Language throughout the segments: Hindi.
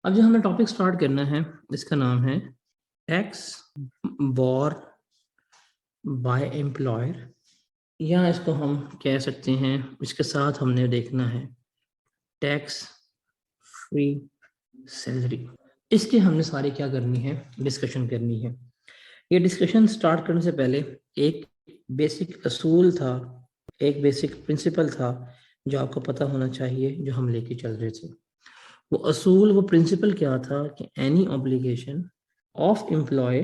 अब जो हमें टॉपिक स्टार्ट करना है इसका नाम है टैक्स बोर बाय एम्प्लॉयर, या इसको हम कह सकते हैं इसके साथ हमने देखना है टैक्स फ्री सैलरी। इसके हमने सारी क्या करनी है, डिस्कशन करनी है। ये डिस्कशन स्टार्ट करने से पहले एक बेसिक असूल था, एक बेसिक प्रिंसिपल था जो आपको पता होना चाहिए, जो हम लेके चल रहे थे। वो असूल, वो प्रिंसिपल क्या था कि any obligation of employee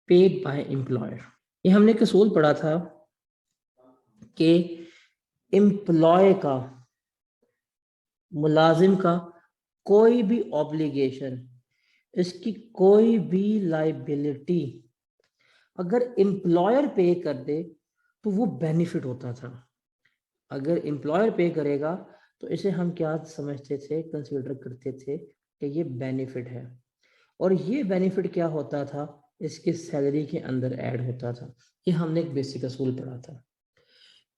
paid by employer. ये हमने एक असूल पढ़ा था कि एम्प्लॉय का, मुलाजिम का कोई भी ऑब्लिगेशन, इसकी कोई भी लाइबिलिटी अगर एम्प्लॉयर पे कर दे तो वो बेनिफिट होता था। अगर एम्प्लॉयर पे करेगा तो इसे हम क्या समझते थे, कंसीडर करते थे कि ये बेनिफिट है। और ये बेनिफिट क्या होता था, इसके सैलरी के अंदर ऐड होता था। ये हमने एक बेसिक असूल पढ़ा था।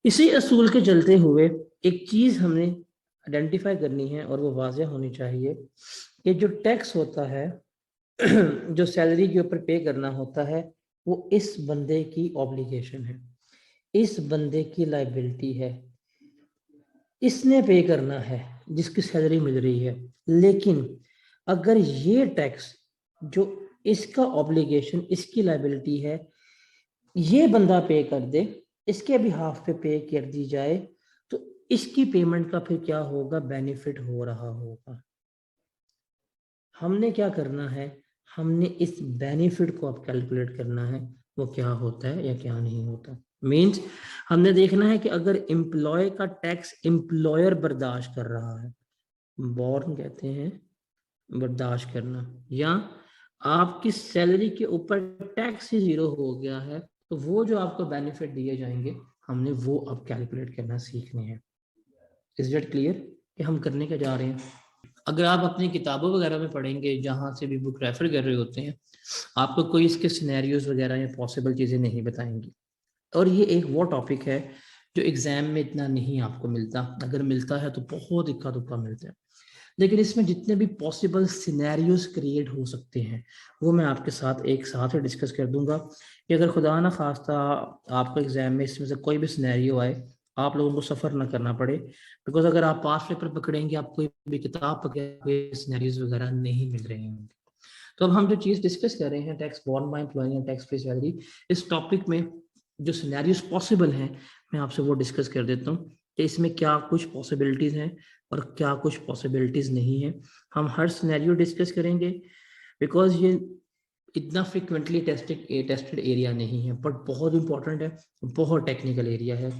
इसी असूल के चलते हुए एक चीज हमने आइडेंटिफाई करनी है और वो वाज़ेह होनी चाहिए कि जो टैक्स होता है जो सैलरी के ऊपर पे करना होता है, वो इस बंदे की ऑब्लिगेशन है, इस बंदे की लाइबिलिटी है, इसने पे करना है जिसकी सैलरी मिल रही है। लेकिन अगर ये टैक्स जो इसका ऑब्लिगेशन, इसकी लाइबिलिटी है, ये बंदा पे कर दे, इसके बिहाफ पे कर दी जाए, तो इसकी पेमेंट का फिर क्या होगा, बेनिफिट हो रहा होगा। हमने क्या करना है, हमने इस बेनिफिट को अब कैलकुलेट करना है, वो क्या होता है या क्या नहीं होता। मींस हमने देखना है कि अगर एम्प्लॉय का टैक्स एम्प्लॉयर बर्दाश्त कर रहा है, बॉर्न कहते हैं बर्दाश्त करना, या आपकी सैलरी के ऊपर टैक्स ही जीरो हो गया है, तो वो जो आपको बेनिफिट दिए जाएंगे हमने वो अब कैलकुलेट करना सीखने हैं। इज दैट क्लियर कि हम करने क्या जा रहे हैं? अगर आप अपनी किताबों वगैरह में पढ़ेंगे, जहाँ से भी बुक रेफर कर रहे होते हैं, आपको कोई इसके सिनेरियोज वगैरह या पॉसिबल चीज़ें नहीं बताएंगी। और ये एक वो टॉपिक है जो एग्जाम में इतना नहीं आपको मिलता, अगर मिलता है तो बहुत इक्का दुक्का मिलता है। लेकिन इसमें जितने भी पॉसिबल सिनेरियोज क्रिएट हो सकते हैं वो मैं आपके साथ एक साथ डिस्कस कर दूंगा कि अगर खुदा ना खास्ता आपको एग्जाम में इसमें से कोई भी सिनेरियो आए, आप लोगों को सफ़र ना करना पड़े। बिकॉज अगर आप पास पेपर पकड़ेंगे, आप कोई भी किताब पकड़े, सिनेरियोज वगैरह नहीं मिल रहे होंगे। तो अब हम जो चीज़ डिस्कस कर रहे हैं, tax borne by employee and tax free salary, इस टॉपिक में जो सिनेरियोज पॉसिबल हैं मैं आपसे वो डिस्कस कर देता हूँ कि इसमें क्या कुछ पॉसिबिलिटीज़ हैं और क्या कुछ पॉसिबिलिटीज़ नहीं है। हम हर सिनेरियो डिस्कस करेंगे बिकॉज ये इतना फ्रिक्वेंटली टेस्टेड एरिया नहीं है, बट बहुत इंपॉर्टेंट है, बहुत टेक्निकल एरिया है।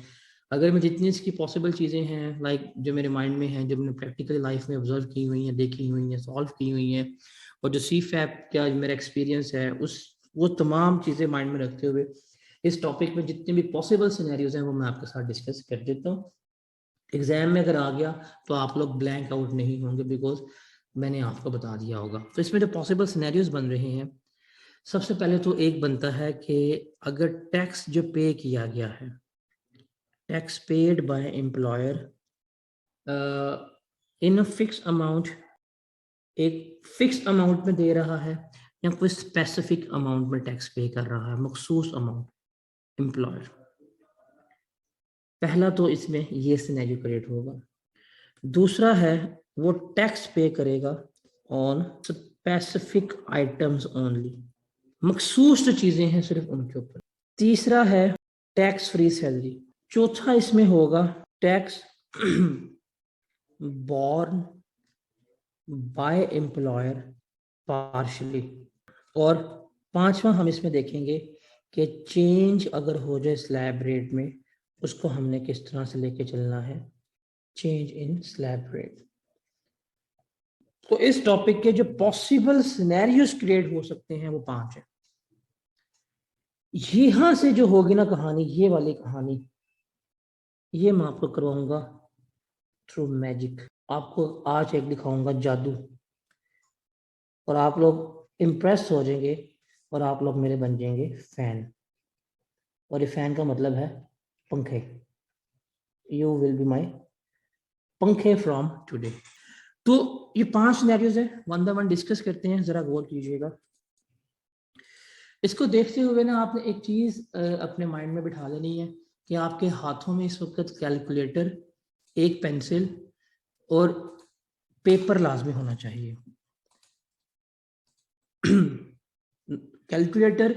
अगर मैं जितनी इसकी पॉसिबल चीज़ें हैं, लाइक जो मेरे माइंड में हैं, जो मैंने प्रैक्टिकल लाइफ में ऑब्जर्व की हुई हैं, देखी हुई हैं, सॉल्व की हुई हैं, और जो सी फैप का मेरा एक्सपीरियंस है, उस वो तमाम चीज़ें माइंड में रखते हुए इस टॉपिक में जितने भी पॉसिबल सिनेरियोज हैं वो मैं आपके साथ डिस्कस कर देता हूँ। एग्जाम में अगर आ गया तो आप लोग ब्लैंक आउट नहीं होंगे, बिकॉज मैंने आपको बता दिया होगा। तो इसमें जो पॉसिबल सिनेरियोज बन रहे हैं, सबसे पहले तो एक बनता है कि अगर टैक्स जो पे किया गया है, tax paid by employer in a fix amount, एक फिक्स अमाउंट में दे रहा है या कोई स्पेसिफिक अमाउंट में टैक्स पे कर रहा है, मखसूस अमाउंट एम्प्लॉयर। पहला तो इसमें ये सिनेरियो क्रिएट होगा। दूसरा है वो टैक्स पे करेगा ऑन स्पेसिफिक आइटम्स ओनली, मखसूस जो चीजें हैं सिर्फ उनके ऊपर। तीसरा है टैक्स फ्री सैलरी। चौथा इसमें होगा tax born bye employer partially. और पांचवा हम इसमें देखेंगे कि चेंज अगर हो जाए स्लैब रेट में, उसको हमने किस तरह से लेके चलना है, चेंज इन स्लैब रेट। तो इस टॉपिक के जो पॉसिबल सिनेरियोज क्रिएट हो सकते हैं वो 5 है। यहां से जो होगी ना कहानी, ये वाली कहानी, ये मैं आपको करवाऊंगा थ्रू मैजिक। आपको आज एक दिखाऊंगा जादू, और आप लोग इम्प्रेस हो जाएंगे और आप लोग मेरे बन जाएंगे फैन। और ये फैन का मतलब है पंखे। यू विल बी माई पंखे फ्रॉम टुडे। तो ये 5 सिनेरियोज है, वन बाय वन डिस्कस करते हैं, जरा गौर कीजिएगा। इसको देखते हुए ना आपने एक चीज अपने माइंड में बिठा लेनी है कि आपके हाथों में इस वक्त कैलकुलेटर, एक पेंसिल और पेपर लाजमी होना चाहिए। कैलकुलेटर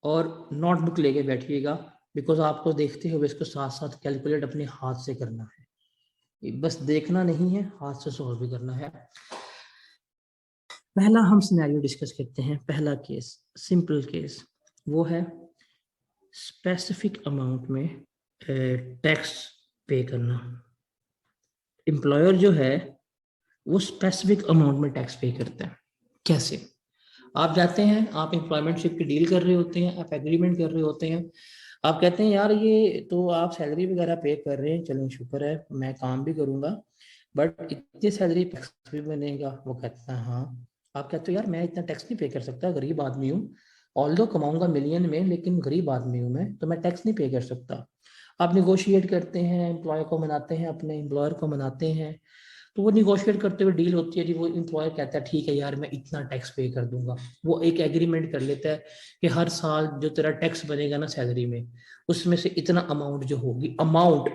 और नोटबुक लेके बैठिएगा, बिकॉज आपको देखते हुए इसको साथ साथ कैलकुलेट अपने हाथ से करना है, बस देखना नहीं है, हाथ से सॉल्व भी करना है। पहला हम सिनेरियो डिस्कस करते हैं, पहला केस, सिंपल केस, वो है स्पेसिफिक अमाउंट में टैक्स पे करना। एम्प्लॉयर जो है वो स्पेसिफिक अमाउंट में टैक्स पे करता है। कैसे? आप जाते हैं, आप एम्प्लॉयमेंटशिप की डील कर रहे होते हैं, आप एग्रीमेंट कर रहे होते हैं, आप कहते हैं यार ये तो आप सैलरी वगैरह पे कर रहे हैं, चलें शुक्र है, मैं काम भी करूंगा, बट इतनी सैलरी टैक्स भी बनेगा। वो कहता है हाँ। आप कहते हो यार मैं इतना टैक्स नहीं पे कर सकता, गरीब आदमी हूँ, ऑल्दो कमाऊंगा मिलियन में, लेकिन गरीब आदमी हूँ मैं, तो मैं टैक्स नहीं पे कर सकता। आप निगोशिएट करते हैं, एम्प्लॉय को मनाते हैं, अपने एम्प्लॉयर को मनाते हैं, तो वो निगोशिएट करते हुए डील होती है जी, वो एम्प्लॉयर कहता है ठीक है यार मैं इतना टैक्स पे कर दूंगा। वो एक एग्रीमेंट कर लेता है कि हर साल जो तेरा टैक्स बनेगा ना सैलरी में, उसमें से इतना अमाउंट जो होगी, अमाउंट,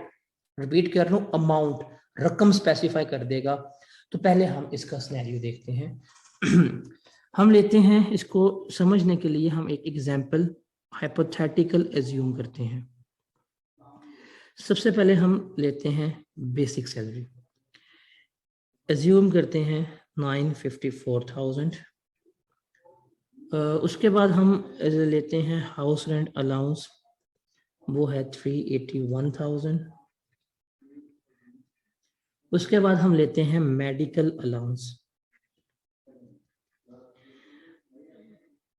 रिपीट कर रहा हूँ, अमाउंट, रकम स्पेसिफाई कर देगा। तो पहले हम इसका सिनेरियो देखते हैं। हम लेते हैं इसको समझने के लिए, हम एक एग्जांपल हाइपोथेटिकल एज्यूम करते हैं। सबसे पहले हम लेते हैं बेसिक सैलरी, एज्यूम करते हैं 954,000। उसके बाद हम लेते हैं हाउस रेंट अलाउंस, वो है 381,000। उसके बाद हम लेते हैं मेडिकल अलाउंस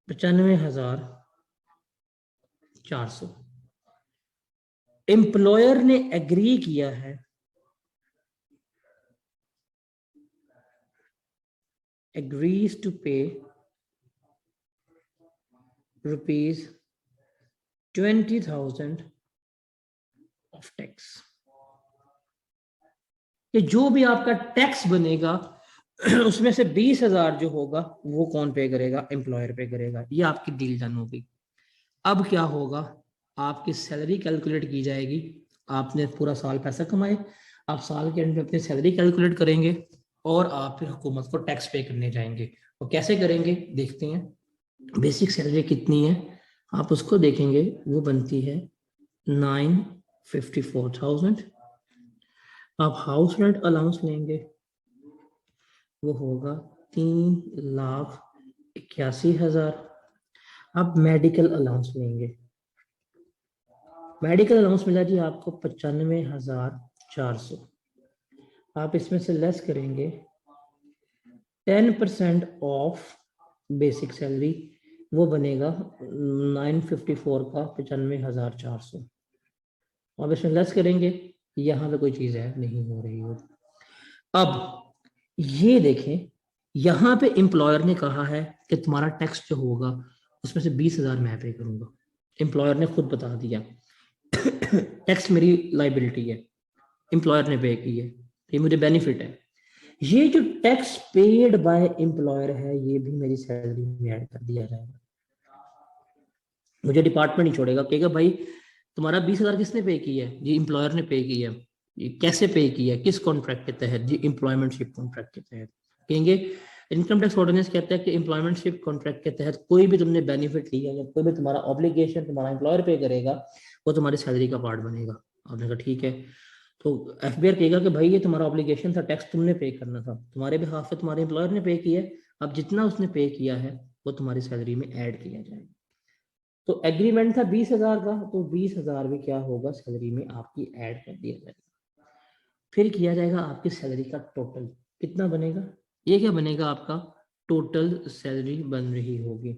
95,400। एम्प्लॉयर ने एग्री किया है, agrees to pay ₹20,000 of tax, कि जो भी आपका टैक्स बनेगा उसमें से 20,000 जो होगा वो कौन पे करेगा? एम्प्लॉयर पे करेगा। ये आपकी डील डन होगी। अब क्या होगा? आपकी सैलरी कैलकुलेट की जाएगी, आपने पूरा साल पैसा कमाए, आप साल के एंड में अपनी सैलरी कैलकुलेट करेंगे और आप फिर हुकूमत को टैक्स पे करने जाएंगे। वो कैसे करेंगे देखते हैं। बेसिक सैलरी कितनी है आप उसको देखेंगे, वो बनती है 954,000। आप हाउस रेंट अलाउंस लेंगे, वो होगा 3,81,000। आप मेडिकल अलाउंस लेंगे, मेडिकल अलाउंस मिला जी आपको 95,400। आप इसमें से लेस करेंगे 10% ऑफ बेसिक सैलरी, वो बनेगा 954 का 95,400। अब इसमें लेस करेंगे, यहाँ पे कोई चीज ऐड नहीं हो रही हो। अब ये देखें, यहाँ पे एम्प्लॉयर ने कहा है कि तुम्हारा टैक्स जो होगा उसमें से 20,000 मैं पे करूंगा। एम्प्लॉयर ने खुद बता दिया टैक्स मेरी लाइबिलिटी है, एम्प्लॉयर ने पे की है, ये मुझे बेनिफिट है। ये जो टैक्स पेड बाय एम्प्लॉयर है ये भी मेरी सैलरी में ऐड कर दिया जाएगा। मुझे डिपार्टमेंट नहीं छोड़ेगा, कहेगा भाई तुम्हारा 20,000 किसने पे की है? जी एम्प्लॉयर ने पे की है। ये कैसे पे किया, किस कॉन्ट्रैक्ट के तहत? जी एम्प्लॉयमेंटशिप कॉन्ट्रैक्ट के तहत। कहेंगे इनकम टैक्स ऑर्डिनेंस कहता है कि एम्प्लॉयमेंटशिप कॉन्ट्रैक्ट के तहत कोई भी तुमने बेनिफिट लिया या कोई भी तुम्हारा ऑब्लिगेशन तुम्हारा एम्प्लॉयर पे करेगा वो तुम्हारी सैलरी का पार्ट बनेगा। आपने कहा ठीक है, तो एफबीआर कहेगा कि भाई ये तुम्हारा ऑब्लिगेशन था, टैक्स तुमने पे करना था, तुम्हारे बिहाफ पे तुम्हारे एम्प्लॉयर ने पे किया है, अब जितना उसने पे किया है वो तुम्हारी सैलरी में ऐड किया जाएगा। तो एग्रीमेंट था 20,000 का, तो 20,000 भी क्या होगा सैलरी में आपकी ऐड कर दिया जाएगा। फिर किया जाएगा आपकी सैलरी का टोटल कितना बनेगा, ये क्या बनेगा आपका टोटल सैलरी बन रही होगी।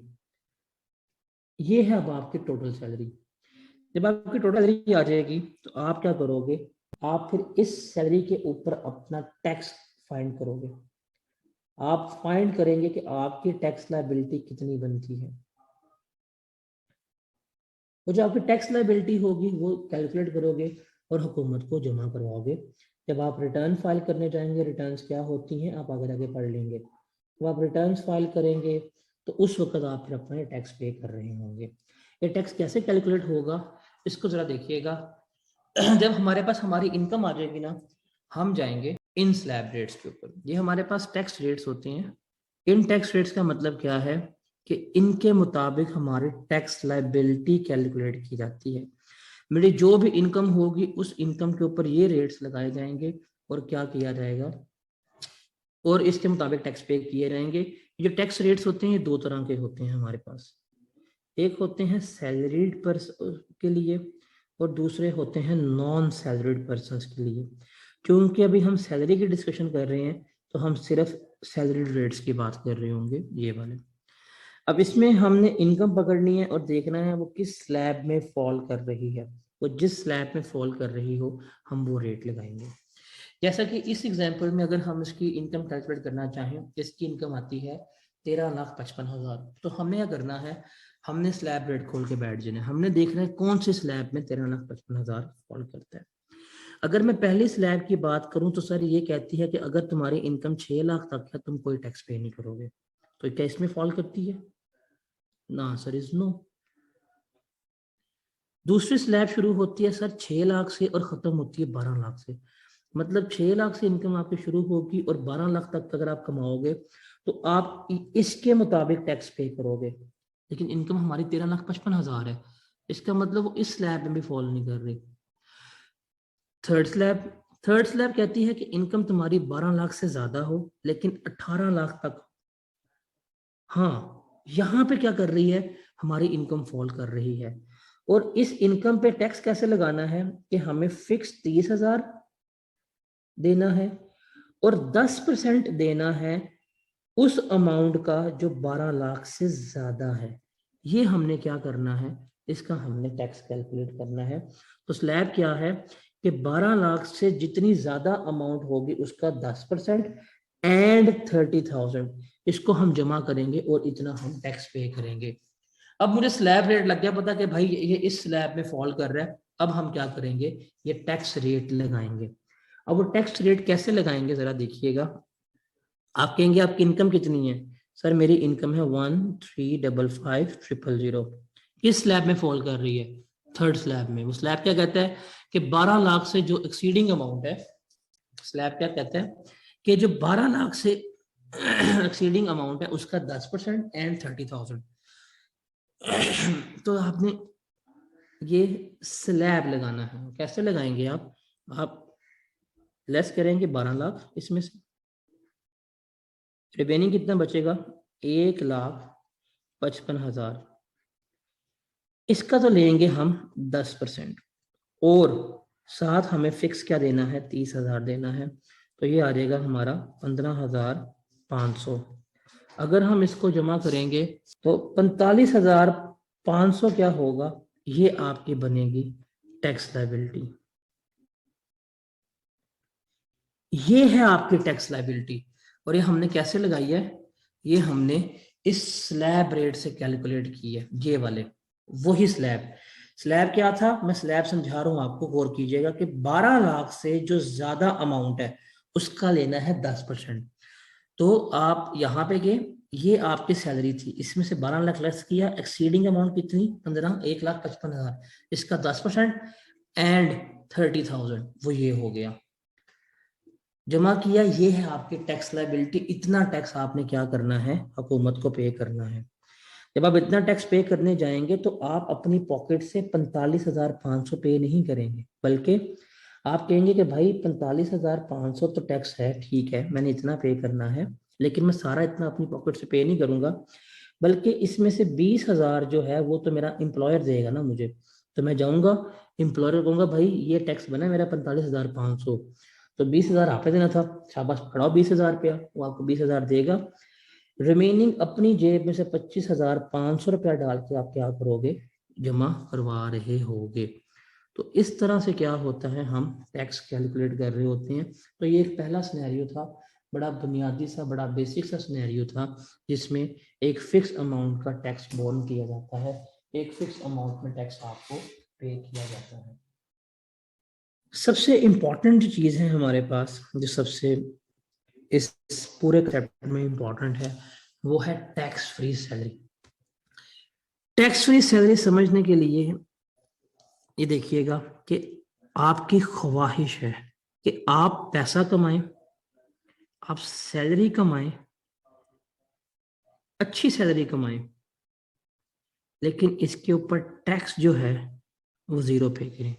ये है अब आपकी टोटल सैलरी। जब आपकी टोटल सैलरी आ जाएगी तो आप क्या करोगे, आप फिर इस सैलरी के ऊपर अपना टैक्स फाइंड करोगे। आप फाइंड करेंगे कि आपकी टैक्स लायबिलिटी कितनी बनती है। वो जो आपकी टैक्स लायबिलिटी होगी वो कैलकुलेट करोगे और हुकूमत को जमा करवाओगे जब आप रिटर्न फाइल करने जाएंगे, रिटर्न्स क्या होती हैं आप आगे आगे पढ़ लेंगे। तो आप रिटर्न्स फाइल करेंगे तो उस वक्त आप फिर अपना टैक्स पे कर रहे होंगे। ये टैक्स कैसे कैलकुलेट होगा इसको जरा देखिएगा। जब हमारे पास हमारी इनकम आ जाएगी ना, हम जाएंगे इन स्लैब रेट्स के ऊपर। ये हमारे पास टैक्स रेट्स होते हैं। इन टैक्स रेट्स का मतलब क्या है कि इनके मुताबिक हमारी टैक्स लायबिलिटी कैलकुलेट की जाती है। मेरी जो भी इनकम होगी उस इनकम के ऊपर ये रेट्स लगाए जाएंगे और क्या किया जाएगा, और इसके मुताबिक टैक्स पे किए जाएंगे। ये जो टैक्स रेट्स होते हैं ये दो तरह के होते हैं हमारे पास। एक होते हैं सैलरीड पर्सन के लिए और दूसरे होते हैं नॉन सैलरीड पर्सन के लिए। क्योंकि अभी हम सैलरी की डिस्कशन कर रहे हैं तो हम सिर्फ सैलरीड रेट्स की बात कर रहे होंगे ये वाले। अब इसमें हमने इनकम पकड़नी है और देखना है वो किस स्लैब में फॉल कर रही है। वो जिस स्लैब में फॉल कर रही हो हम वो रेट लगाएंगे। जैसा कि इस एग्जांपल में अगर हम इसकी इनकम कैलकुलेट करना चाहें, इसकी इनकम आती है 13,55,000। तो हमें क्या करना है, हमने स्लैब रेट खोल के बैठ जाना है। हमने देखना है कौन से स्लैब में 13,55,000 फॉल करता है। अगर मैं पहली स्लैब की बात करूं तो सर ये कहती है कि अगर तुम्हारी इनकम 6 लाख तक है तुम कोई टैक्स पे नहीं करोगे। तो क्या इसमें फॉल करती है? ना सर, इज नो। दूसरी स्लैब शुरू होती है सर 6 लाख से और खत्म होती है 12 लाख से। मतलब 6 लाख से इनकम आपकी शुरू होगी और 12 लाख तक अगर आप कमाओगे तो आप इसके मुताबिक टैक्स पे करोगे। लेकिन इनकम हमारी 13,55,000 है, इसका मतलब वो इस स्लैब में भी फॉल नहीं कर रही। थर्ड स्लैब कहती है कि इनकम तुम्हारी 12 लाख से ज्यादा हो लेकिन 18 लाख तक। हाँ, यहाँ पे क्या कर रही है, हमारी इनकम फॉल कर रही है। और इस इनकम पे टैक्स कैसे लगाना है कि हमें फिक्स 30,000 देना है और 10% देना है उस अमाउंट का जो 12 लाख से ज्यादा है। ये हमने क्या करना है, इसका हमने टैक्स कैलकुलेट करना है। तो स्लैब क्या है कि 12 लाख से जितनी ज्यादा अमाउंट होगी उसका 10% एंड 30,000 इसको हम जमा करेंगे और इतना हम टैक्स पे करेंगे। अब मुझे स्लैब रेट लग गया पता कि भाई ये इस स्लैब में फॉल कर रहा है। अब हम क्या करेंगे, ये टैक्स रेट लगाएंगे। अब वो टैक्स रेट कैसे लगाएंगे जरा देखिएगा। आप कहेंगे आपकी इनकम कितनी है, सर मेरी इनकम है 1,355,000। किस स्लैब में फॉल कर रही है? थर्ड स्लैब में। वो स्लैब क्या कहता है कि 12 लाख से जो एक्सीडिंग अमाउंट है, स्लैब क्या कहता है कि जो 12 लाख से एक्सीडिंग अमाउंट है उसका 10% एंड 30,000। तो आपने ये स्लैब लगाना है। कैसे लगाएंगे आप लेस करेंगे 12 लाख, इसमें से रिमेनिंग कितना बचेगा 1,55,000। इसका तो लेंगे हम 10% और साथ हमें फिक्स क्या देना है 30,000 देना है। तो ये आ जाएगा हमारा 15,500। अगर हम इसको जमा करेंगे तो 45,500 क्या होगा, ये आपकी बनेगी टैक्स लायबिलिटी। ये है आपकी टैक्स लायबिलिटी। और ये हमने कैसे लगाई है, ये हमने इस स्लैब रेट से कैलकुलेट की है। ये वाले वही स्लैब क्या था, मैं स्लैब समझा रहा हूं आपको, गौर कीजिएगा कि 12 लाख से जो ज्यादा अमाउंट है उसका लेना है 10%। तो आप यहाँ पे गए, ये आपकी सैलरी थी, इसमें से 12 लाख लेस किया, एक्सीडिंग अमाउंट कितनी 1,55,000, इसका 10% एंड 30,000 वो ये हो गया, जमा किया। ये है आपकी टैक्स लायबिलिटी। इतना टैक्स आपने क्या करना है, हुकूमत को पे करना है। जब आप इतना टैक्स पे करने जाएंगे तो आप अपनी पॉकेट से 45,500 पे नहीं करेंगे, बल्कि आप कहेंगे कि भाई 45,500 तो टैक्स है, ठीक है मैंने इतना पे करना है, लेकिन मैं सारा इतना अपनी पॉकेट से पे नहीं करूंगा, बल्कि इसमें से 20,000 जो है वो तो मेरा एम्प्लॉयर देगा ना मुझे। तो मैं जाऊंगा एम्प्लॉयर को कहूंगा भाई ये टैक्स बना मेरा 45,500, तो 20,000 आपने देना था, शाबाश पकड़ाओ 20,000 रुपया, वो आपको 20,000 देगा। रिमेनिंग अपनी जेब में से 25,500 रुपया डाल के आप क्या करोगे, जमा करवा रहे होगे। तो इस तरह से क्या होता है, हम टैक्स कैलकुलेट कर रहे होते हैं। तो ये एक पहला सिनेरियो था, बड़ा बुनियादी सा, बड़ा बेसिक सा सिनेरियो था, जिसमें एक फिक्स अमाउंट का टैक्स बॉर्न किया जाता है, एक फिक्स अमाउंट में टैक्स आपको पे किया जाता है। सबसे इंपॉर्टेंट जो चीज है हमारे पास, जो सबसे इस पूरे चैप्टर में इंपॉर्टेंट है, वो है tax free salary. Tax free salary समझने के लिए ये देखिएगा कि आपकी ख्वाहिश है कि आप पैसा कमाएं, आप सैलरी कमाएं, अच्छी सैलरी कमाएं, लेकिन इसके ऊपर टैक्स जो है वो जीरो पे करें।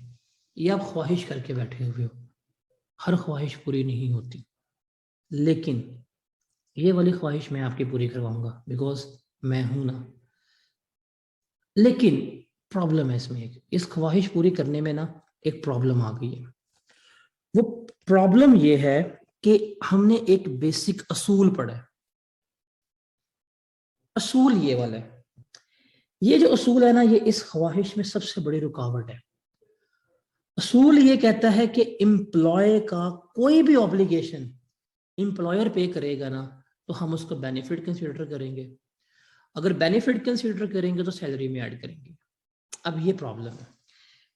ये आप ख्वाहिश करके बैठे हुए हो, हर ख्वाहिश पूरी नहीं होती, लेकिन ये वाली ख्वाहिश मैं आपकी पूरी करवाऊंगा, बिकॉज मैं हूं ना। लेकिन प्रॉब्लम है इसमें, इस ख्वाहिश पूरी करने में ना एक प्रॉब्लम आ गई है। वो प्रॉब्लम ये है कि हमने एक बेसिक असूल पढ़ा है। असूल ये वाला है, ये जो असूल है ना, ये इस ख्वाहिश में सबसे बड़ी रुकावट है। असूल ये कहता है कि एम्प्लॉय का कोई भी ऑब्लिगेशन एम्प्लॉयर पे करेगा ना, तो हम उसको बेनिफिट कंसीडर करेंगे। अगर बेनिफिट कंसीडर करेंगे तो सैलरी में ऐड करेंगे। अब ये प्रॉब्लम है,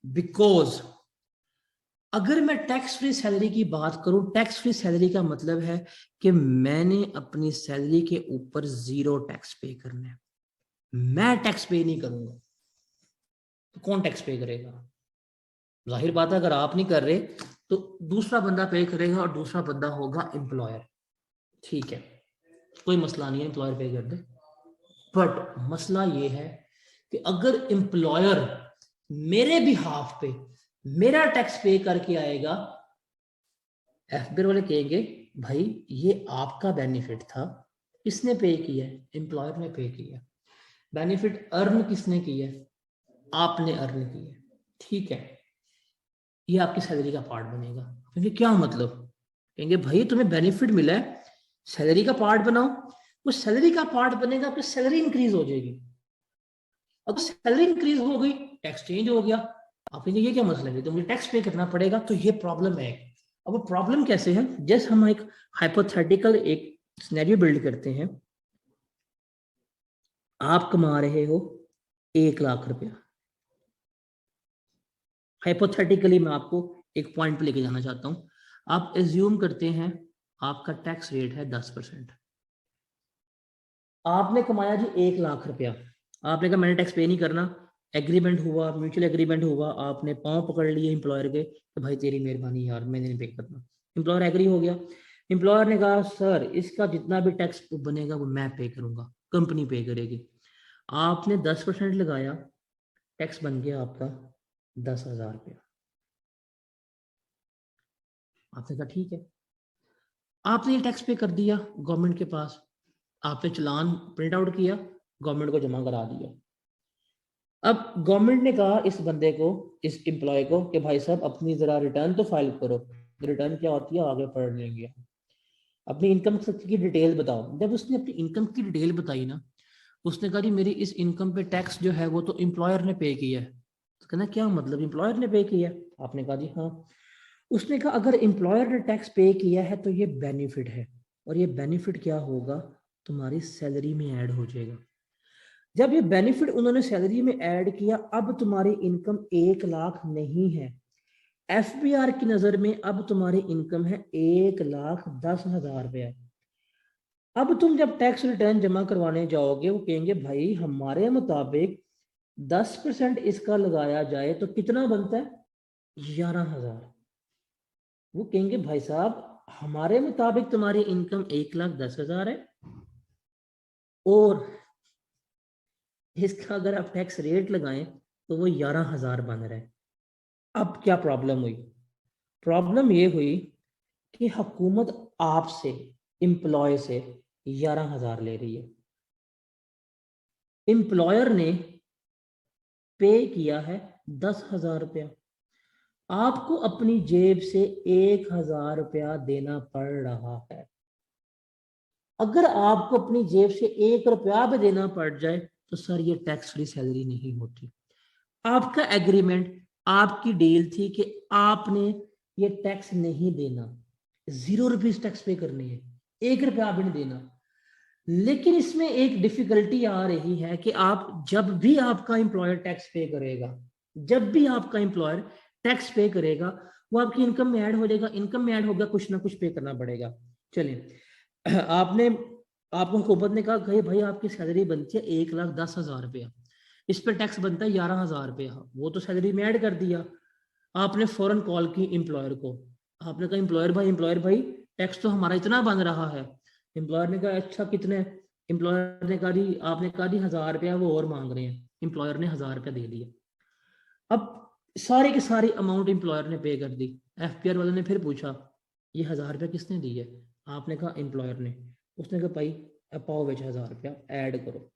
बिकॉज अगर मैं टैक्स फ्री सैलरी की बात करूं, टैक्स फ्री सैलरी का मतलब है कि मैंने अपनी सैलरी के ऊपर जीरो टैक्स पे करना है। मैं टैक्स पे नहीं करूंगा तो कौन टैक्स पे करेगा? जाहिर बात है, अगर आप नहीं कर रहे तो दूसरा बंदा पे करेगा, और दूसरा बंदा होगा एम्प्लॉयर। ठीक है, कोई मसला नहीं है, एम्प्लॉयर पे कर दे। बट मसला ये है कि अगर एम्प्लॉयर मेरे बिहाफ पे मेरा टैक्स पे करके आएगा, एफबीआई वाले कहेंगे भाई ये आपका बेनिफिट था, किसने पे किया है? एम्प्लॉयर ने पे किया। बेनिफिट अर्न किसने किया है? आपने अर्न किया। ठीक है, ये आपकी सैलरी का पार्ट बनेगा। क्योंकि क्या मतलब, कहेंगे भाई तुम्हें बेनिफिट मिला है, सैलरी का पार्ट बनाओ। वो सैलरी का पार्ट बनेगा, आपकी सैलरी इंक्रीज हो जाएगी। अगर सैलरी इंक्रीज हो गई, टैक्स चेंज हो गया। आप कहेंगे ये क्या मसला है, तो मुझे टैक्स पे करना पड़ेगा। तो ये प्रॉब्लम है। अब वो प्रॉब्लम कैसे है, जैसे हम एक हाइपोथेटिकल एक सिनेरियो बिल्ड करते हैं। आप कमा रहे हो 1 लाख रुपया। हाइपोथेटिकली मैं आपको एक पॉइंट पे लेके जाना चाहता हूं। आप एज्यूम करते हैं आपका टैक्स रेट है 10%। आपने कमाया जी 1 लाख रुपया। आपने कहा मैंने टैक्स पे नहीं करना, एग्रीमेंट हुआ, म्यूचुअल एग्रीमेंट हुआ, आपने पांव पकड़ लिए एम्प्लॉयर के कि भाई तेरी मेहरबानी यार, मैंने नहीं पे करना। एम्प्लॉयर एग्री हो गया। एम्प्लॉयर ने कहा सर इसका जितना भी टैक्स बनेगा वो मैं पे करूंगा, कंपनी पे करेगी। आपने 10% लगाया, टैक्स बन गया आपका 10,000 रुपया। आपने कहा ठीक है, आपने ये टैक्स पे कर दिया गवर्नमेंट के पास, आपने चालान प्रिंट आउट किया, गवर्नमेंट को जमा करा दिया। अब गवर्नमेंट ने कहा इस बंदे को, इस एम्प्लॉय को कि भाई साहब अपनी जरा रिटर्न तो फाइल करो। रिटर्न क्या होती है आगे पढ़ लेंगे। अपनी इनकम की डिटेल बताओ। जब उसने अपनी इनकम की डिटेल बताई ना, उसने कहा जी मेरी इस इनकम पे टैक्स जो है वो तो एम्प्लॉयर ने पे किया है। तो कहना क्या मतलब, एम्प्लॉयर ने पे किया? आपने कहा जी हाँ। उसने कहा अगर एम्प्लॉयर ने टैक्स पे किया है तो ये बेनिफिट है, और ये बेनिफिट क्या होगा, तुम्हारी सैलरी में ऐड हो जाएगा। जब ये बेनिफिट उन्होंने सैलरी में ऐड किया, अब तुम्हारी इनकम 1 लाख नहीं है, एफबीआर की नजर में अब तुम्हारी इनकम है 1,10,000 रुपया। अब तुम जब टैक्स रिटर्न जमा करवाने जाओगे, वो कहेंगे भाई हमारे मुताबिक 10% इसका लगाया जाए तो कितना बनता है? 11,000। वो कहेंगे भाई साहब हमारे मुताबिक तुम्हारी इनकम 1,10,000 है, और इसका अगर आप टैक्स रेट लगाएं तो वो 11,000 बन रहा है। अब क्या प्रॉब्लम हुई? प्रॉब्लम ये हुई कि हुकूमत आपसे, एम्प्लॉय से 11,000 ले रही है। एम्प्लॉयर ने पे किया है 10,000 रुपया। आपको अपनी जेब से 1,000 रुपया देना पड़ रहा है। अगर आपको अपनी जेब से 1 रुपया भी देना पड़ जाए तो सर ये टैक्स फ्री सैलरी नहीं होती। आपका एग्रीमेंट, आपकी डील थी कि आपने ये टैक्स नहीं देना, 0 रुपीज टैक्स पे करनी है, 1 रुपया भी नहीं देना। लेकिन इसमें एक डिफिकल्टी आ रही है कि आप जब भी आपका एम्प्लॉयर टैक्स पे करेगा, जब भी आपका एम्प्लॉयर टैक्स पे करेगा, वो आपकी इनकम में ऐड हो जाएगा, इनकम में ऐड होगा, कुछ ना कुछ पे करना पड़ेगा। चलिए आपको हुकूमत ने कहा कि भाई आपकी सैलरी बनती है 1,10,000 रुपया, इस पर टैक्स बनता है 11,000 रुपया, वो तो सैलरी में ऐड कर दिया। आपने फौरन कॉल की एम्प्लॉयर को, आपने कहा एम्प्लॉयर भाई टैक्स तो हमारा इतना बन रहा है। एम्प्लॉयर ने कहा अच्छा कितने, एम्प्लॉयर ने कहा जी, आपने कहा जी 1,000 रुपया वो और मांग रहे हैं, एम्प्लॉयर ने 1,000 रुपया दे दिया। अब सारी की सारी अमाउंट एम्प्लॉयर ने पे कर दी। एफपीआर वाले ने फिर पूछा ये 1,000 रुपया किसने दी है, आपने कहा एम्प्लॉयर ने। उसने कहा भाई पाओ बेच 1,000 रुपया ऐड करो।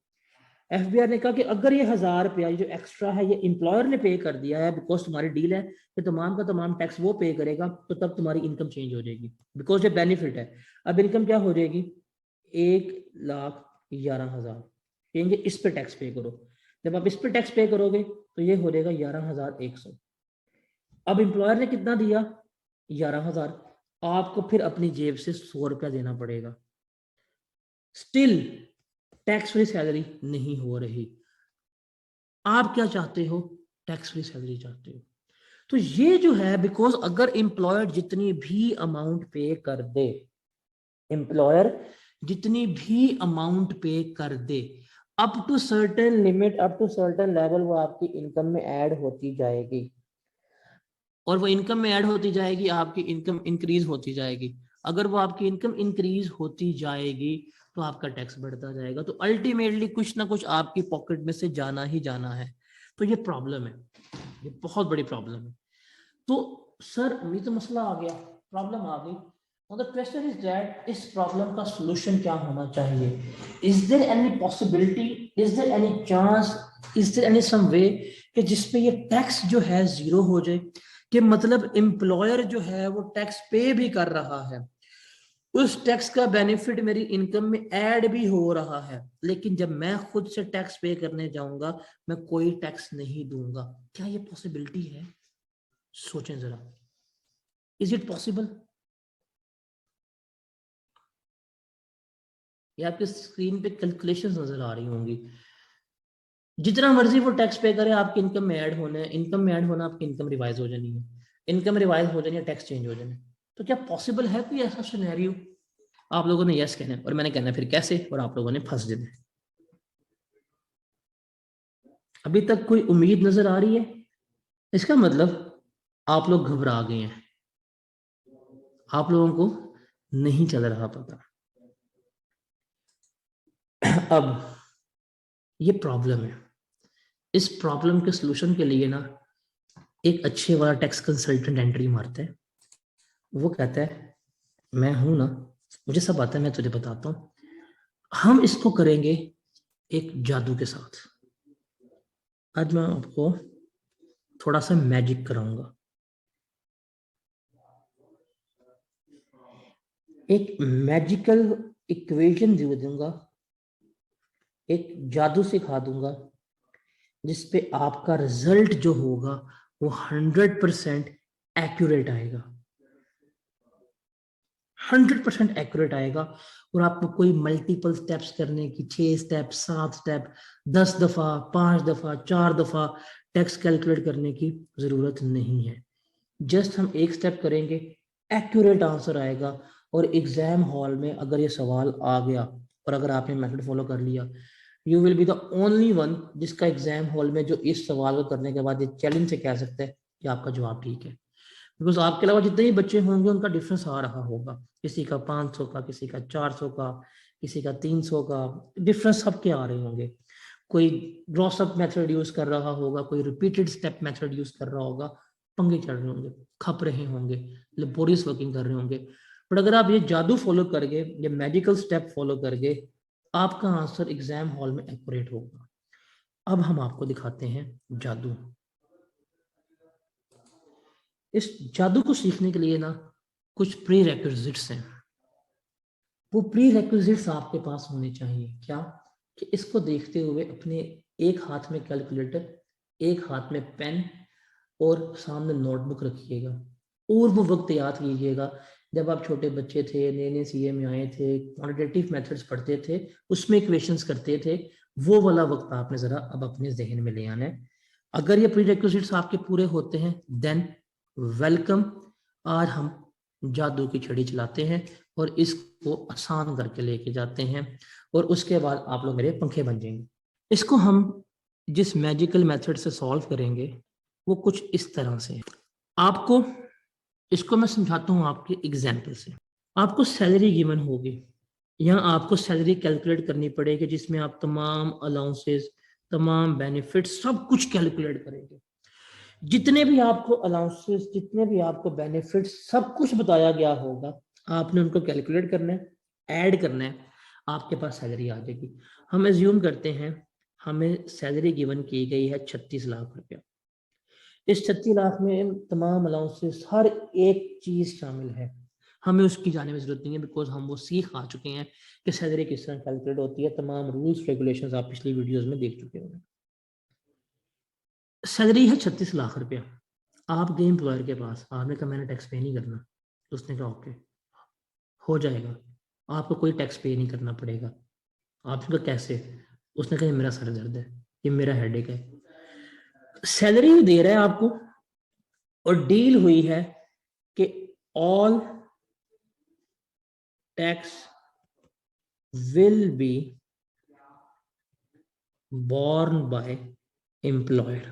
एफबीआर ने कहा कि अगर ये 1,000 रुपया जो एक्स्ट्रा है ये एम्प्लॉयर ने पे कर दिया है, बिकॉज तुम्हारी डील है कि तमाम का तमाम टैक्स वो पे करेगा, तो तब तुम्हारी इनकम चेंज हो जाएगी, बिकॉज ये बेनिफिट है। अब इनकम क्या हो जाएगी, 1,11,000 कहेंगे इस पे टैक्स पे करो। जब आप इस पे टैक्स पे करोगे तो ये हो जाएगा 11,100। अब एम्प्लॉयर ने कितना दिया, 11,000, आपको फिर अपनी जेब से 100 रुपया देना पड़ेगा। स्टिल टैक्स फ्री सैलरी नहीं हो रही। आप क्या चाहते हो, टैक्स फ्री सैलरी चाहते हो। तो ये जो है, बिकॉज अगर एम्प्लॉयर जितनी भी अमाउंट पे कर दे, एम्प्लॉयर जितनी भी अमाउंट पे कर दे, up to certain limit, up to certain level वो आपकी इनकम में ऐड होती जाएगी, और वो इनकम में ऐड होती जाएगी, आपकी इनकम इंक्रीज होती जाएगी। अगर वो आपकी इनकम इंक्रीज होती जाएगी तो आपका टैक्स बढ़ता जाएगा, तो अल्टीमेटली कुछ ना कुछ आपकी पॉकेट में से जाना ही जाना है। तो ये प्रॉब्लम है, ये बहुत बड़ी प्रॉब्लम है। तो सर ये तो मसला आ गया, प्रॉब्लम आ गई। द क्वेश्चन इज दैट इस प्रॉब्लम का सॉल्यूशन क्या होना चाहिए। Is there any possibility, is there any chance, is there any some way कि जिसपे ये टैक्स जो है जीरो हो जाए, कि मतलब एम्प्लॉयर जो है वो टैक्स पे भी कर रहा है, उस टैक्स का बेनिफिट मेरी इनकम में ऐड भी हो रहा है, लेकिन जब मैं खुद से टैक्स पे करने जाऊंगा मैं कोई टैक्स नहीं दूंगा। क्या ये पॉसिबिलिटी है, सोचें जरा, इज इट पॉसिबल। ये आपके स्क्रीन पे कैलकुलेशंस नजर आ रही होंगी। जितना मर्जी वो टैक्स पे करे, आपकी इनकम में ऐड होना है, इनकम में ऐड होना, आपकी इनकम रिवाइज हो जानी है, इनकम रिवाइज हो जानी है, टैक्स चेंज हो जाना है। तो क्या पॉसिबल है कोई ऐसा सिनेरियो। आप लोगों ने यस कहना है और मैंने कहना है फिर कैसे, और आप लोगों ने फंस देना है। अभी तक कोई उम्मीद नजर आ रही है, इसका मतलब आप लोग घबरा गए हैं, आप लोगों को नहीं चल रहा पता। अब ये प्रॉब्लम है, इस प्रॉब्लम के सलूशन के लिए ना एक अच्छे वाला टैक्स कंसल्टेंट एंट्री मारता है। वो कहता है मैं हूं ना, मुझे सब आता है, मैं तुझे बताता हूं, हम इसको करेंगे एक जादू के साथ। आज मैं आपको थोड़ा सा मैजिक कराऊंगा, एक मैजिकल इक्वेशन दे दूंगा, एक जादू सिखा दूंगा, जिसपे आपका रिजल्ट जो होगा वो 100% एक्यूरेट आएगा, 100% एक्यूरेट आएगा। और आपको कोई मल्टीपल स्टेप्स करने की, 6 स्टेप, 7 स्टेप, 10 दफा, 5 दफा, 4 दफा टैक्स कैलकुलेट करने की जरूरत नहीं है। जस्ट हम एक स्टेप करेंगे, एक्यूरेट आंसर आएगा। और एग्जाम हॉल में अगर ये सवाल आ गया और अगर आपने मेथड फॉलो कर लिया, you will be the only one जिसका एग्जाम हॉल में जो इस सवाल को करने के बाद ये चैलेंज से कह सकते हैं कि आपका जवाब ठीक है। बिकॉज आपके अलावा जितने भी बच्चे होंगे उनका डिफरेंस आ रहा होगा, किसी का 500 का, किसी का 400 का, किसी का 300 का, डिफरेंस सबके आ रहे होंगे। कोई ग्रॉस अप मेथड यूज कर रहा होगा, कोई रिपीटेड स्टेप मेथड यूज कर रहा होगा, पंगे चढ़ रहे होंगे, खप रहे होंगे, लेबोरियस वर्किंग कर रहे होंगे। बट अगर आप ये जादू फॉलो करके, ये मैजिकल स्टेप फॉलो करके, आपका आंसर एग्जाम हॉल में एक्यूरेट होगा। अब हम आपको दिखाते हैं जादू। इस जादू को सीखने के लिए ना कुछ प्री रेक्विजिट्स हैं। वो प्री रेक्विजिट्स आपके पास होने चाहिए। क्या कि इसको देखते हुए अपने एक हाथ में कैलकुलेटर, एक हाथ में पेन और सामने नोटबुक रखिएगा, और वो वक्त याद कीजिएगा जब आप छोटे बच्चे थे, नए नए सीए में आए थे, क्वांटिटेटिव मेथड्स पढ़ते थे, उसमें इक्वेशंस करते थे, वो वाला वक्त आपने जरा अब अपने जहन में ले आना है। अगर ये प्री रेक्विजिट्स आपके पूरे होते हैं देन वेलकम। आज हम जादू की छड़ी चलाते हैं और इसको आसान करके लेके जाते हैं और उसके बाद आप लोग मेरे पंखे बन जाएंगे। इसको हम जिस मैजिकल मेथड से सॉल्व करेंगे वो कुछ इस तरह से है। आपको इसको मैं समझाता हूँ आपके एग्जाम्पल से। आपको सैलरी गिवन होगी, यहाँ आपको सैलरी कैलकुलेट करनी पड़ेगी जिसमें आप तमाम अलाउंसेस, तमाम बेनिफिट सब कुछ कैलकुलेट करेंगे। जितने भी आपको अलाउंसेस, जितने भी आपको बेनिफिट सब कुछ बताया गया होगा, आपने उनको कैलकुलेट करना है, ऐड करना है, आपके पास सैलरी आ जाएगी। हम एज्यूम करते हैं हमें सैलरी गिवन की गई है 36 लाख रुपया। इस 36 लाख में तमाम अलाउंसेस हर एक चीज शामिल है, हमें उसकी जाने में जरूरत नहीं है बिकॉज हम वो सीख आ चुके हैं कि सैलरी किस तरह कैलकुलेट होती है। तमाम रूल्स रेगुलेशंस आप पिछली वीडियोस में देख चुके होंगे। सैलरी है 36 लाख रुपया। आप गए एम्प्लॉयर के पास, आपने कहा मैंने टैक्स पे नहीं करना, उसने कहा ओके हो जाएगा, आपको कोई टैक्स पे नहीं करना पड़ेगा। आपने कहा कैसे? उसने कहा मेरा सर दर्द है, ये मेरा हेडेक है। सैलरी दे रहा है आपको और डील हुई है कि all tax will be borne by employer,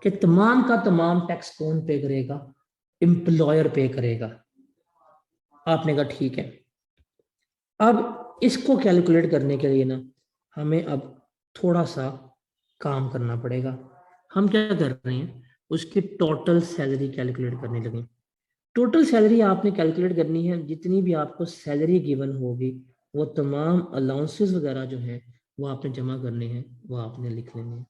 कि तमाम का तमाम टैक्स कौन पे करेगा? एम्प्लॉयर पे करेगा। आपने कहा ठीक है। अब इसको कैलकुलेट करने के लिए ना हमें अब थोड़ा सा काम करना पड़ेगा। हम क्या कर रहे हैं, उसकी टोटल सैलरी कैलकुलेट करने लगे। टोटल सैलरी आपने कैलकुलेट करनी है, जितनी भी आपको सैलरी गिवन होगी वो तमाम अलाउंसेस वगैरह जो है वो आपने जमा करने हैं, वो आपने लिख लेने हैं।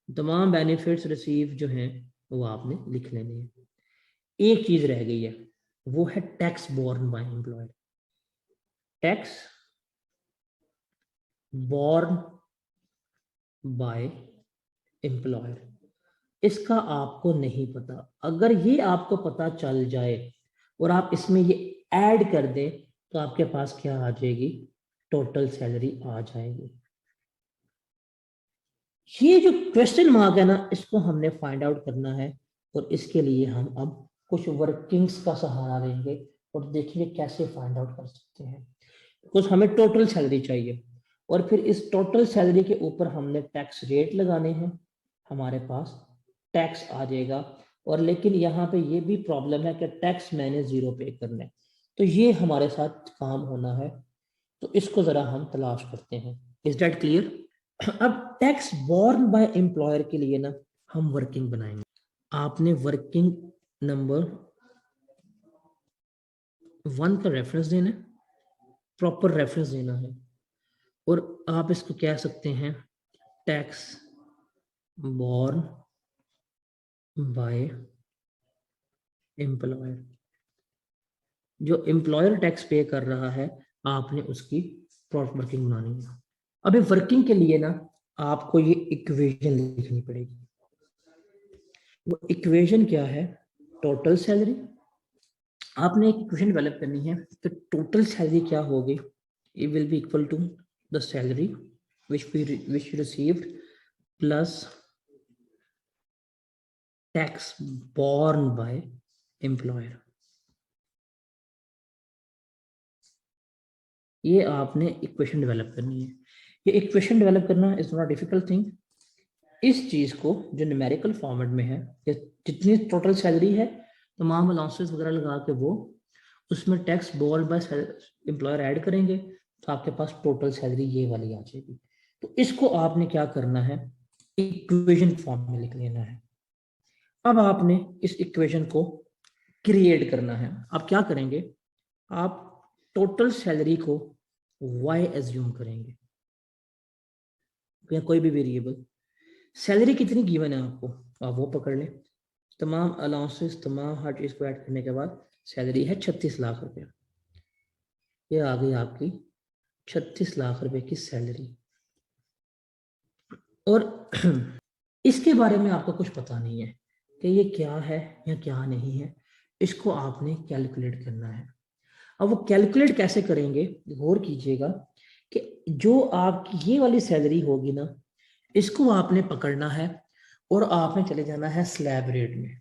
तमाम बेनिफिट्स रिसीव जो हैं वो आपने लिख लेने हैं। एक चीज रह गई है, वो है tax borne by employer. Tax borne by employer, इसका आपको नहीं पता। अगर ये आपको पता चल जाए और आप इसमें ये ऐड कर दें तो आपके पास क्या आ जाएगी? टोटल सैलरी आ जाएगी। ये जो क्वेश्चन मार्क है ना, इसको हमने फाइंड आउट करना है और इसके लिए हम अब कुछ वर्किंग्स का सहारा लेंगे और देखेंगे कैसे फाइंड आउट कर सकते हैं। बिकॉज हमें टोटल सैलरी चाहिए और फिर इस टोटल सैलरी के ऊपर हमने टैक्स रेट लगाने हैं, हमारे पास टैक्स आ जाएगा। और लेकिन यहाँ पे ये भी प्रॉब्लम है कि टैक्स मैंने 0 पे करना है, तो ये हमारे साथ काम होना है। तो इसको जरा हम तलाश करते हैं। Is that clear? अब टैक्स बोर्न बाय एम्प्लॉयर के लिए ना हम वर्किंग बनाएंगे। आपने वर्किंग नंबर 1 का रेफरेंस देना है, प्रॉपर रेफरेंस देना है और आप इसको कह सकते हैं टैक्स बोर्न बाय एम्प्लॉयर। जो एम्प्लॉयर टैक्स पे कर रहा है आपने उसकी प्रॉपर वर्किंग बनानी है। अभी वर्किंग के लिए ना आपको ये इक्वेशन लिखनी पड़ेगी। वो इक्वेशन क्या है? Total salary. आपने एक इक्वेशन डेवलप करनी है कि टोटल सैलरी क्या होगी? It will be equal to the salary which received plus tax borne by employer. ये आपने इक्वेशन डेवलप करनी है। ये इक्वेशन डेवलप करना इज नॉट डिफिकल्ट थिंग। इस चीज को जो न्यूमेरिकल फॉर्मेट में है, जितनी टोटल सैलरी है तमाम अलाउंसेस वगैरह लगा के वो उसमें tax borne by employer add करेंगे तो आपके पास टोटल सैलरी ये वाली आ जाएगी। तो इसको आपने क्या करना है? इक्वेशन फॉर्म में लिख लेना है। अब आपने इस इक्वेशन को क्रिएट करना है। आप क्या करेंगे? आप टोटल सैलरी को y एज्यूम करेंगे या कोई भी वेरिएबल। सैलरी कितनी गिवन है आपको, आप वो पकड़ लें। तमाम अलाउंसेस, तमाम हर चीज को ऐड करने के बाद सैलरी है 36 लाख रुपया। ये आ गई आपकी 36 लाख रुपए की सैलरी। और इसके बारे में आपको कुछ पता नहीं है कि ये क्या है या क्या नहीं है, इसको आपने कैलकुलेट करना है। अब वो कैलकुलेट कैसे करेंगे, गौर कीजिएगा कि जो आपकी ये वाली सैलरी होगी ना, इसको आपने पकड़ना है और आपने चले जाना है स्लैब रेट में।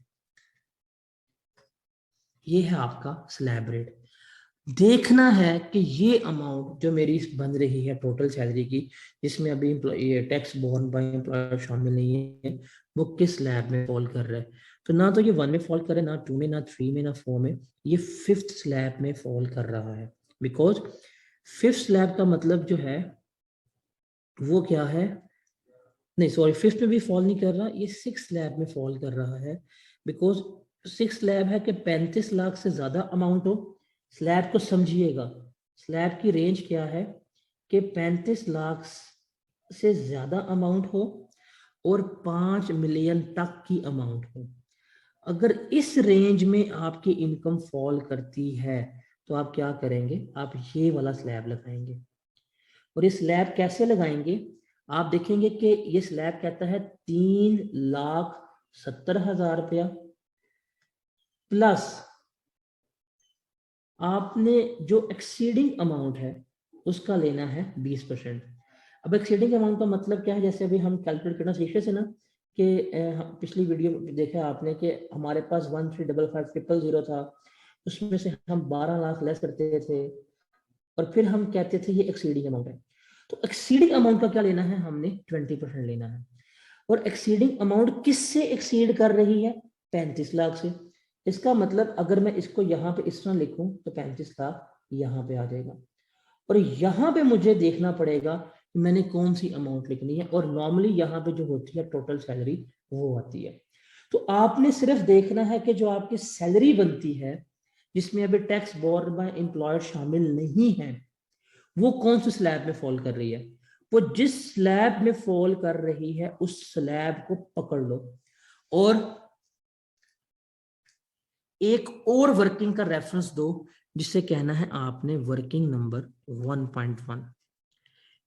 ये है आपका स्लैब रेट। देखना है कि ये अमाउंट जो मेरी बन रही है टोटल सैलरी की, जिसमें अभी ये टैक्स बोर्न बाय एम्प्लॉयर शामिल नहीं है, वो किस स्लैब में फॉल कर रहा है। तो ना तो ये 1 में फॉल कर रहा है, ना 2 में, ना 3 में, ना 4 में, ये 5th स्लैब में फॉल कर रहा है। बिकॉज 5th स्लैब का मतलब जो है वो क्या है, नहीं सॉरी, 5th में भी फॉल नहीं कर रहा, ये 6th स्लैब में फॉल कर रहा है। बिकॉज 6th स्लैब है कि 35 लाख से ज्यादा अमाउंट हो। स्लैब को समझिएगा, स्लैब की रेंज क्या है कि 35 लाख से ज्यादा अमाउंट हो और 5 मिलियन तक की अमाउंट हो। अगर इस रेंज में आपकी इनकम फॉल करती है तो आप क्या करेंगे, आप ये वाला स्लैब लगाएंगे। और ये स्लैब कैसे लगाएंगे, आप देखेंगे कि ये स्लैब कहता है 3,70,000 रुपया प्लस आपने जो एक्सीडिंग अमाउंट है उसका लेना है 20%। अब एक्सीडिंग अमाउंट का मतलब क्या है, जैसे अभी हम कैलकुलेट करना सीख रहे थे ना कि पिछली वीडियो देखा आपने कि हमारे पास 1355,000 था, उसमें से हम 12 लाख लेस करते थे और फिर हम कहते थे ये एक्सीडिंग अमाउंट है। तो एक्सीडिंग अमाउंट का क्या लेना है, हमने 20% लेना है। और एक्सीडिंग अमाउंट किससे एक्सीड कर रही है, 35 लाख से। इसका मतलब अगर मैं इसको यहाँ पे इस तरह लिखूं तो 35 लाख यहाँ पे आ जाएगा। और यहाँ पे मुझे देखना पड़ेगा कि मैंने कौन सी अमाउंट लिखनी है, और नॉर्मली यहाँ पे जो होती है टोटल सैलरी वो आती है। तो आपने सिर्फ देखना है कि जो आपकी सैलरी बनती है जिसमें अभी टैक्स बोर्न बाय एम्प्लॉयर शामिल नहीं है, वो कौन से स्लैब में फॉल कर रही है। वो जिस स्लैब में फॉल कर रही है उस स्लैब को पकड़ लो। और एक और वर्किंग का रेफरेंस दो जिससे कहना है आपने वर्किंग नंबर 1.1।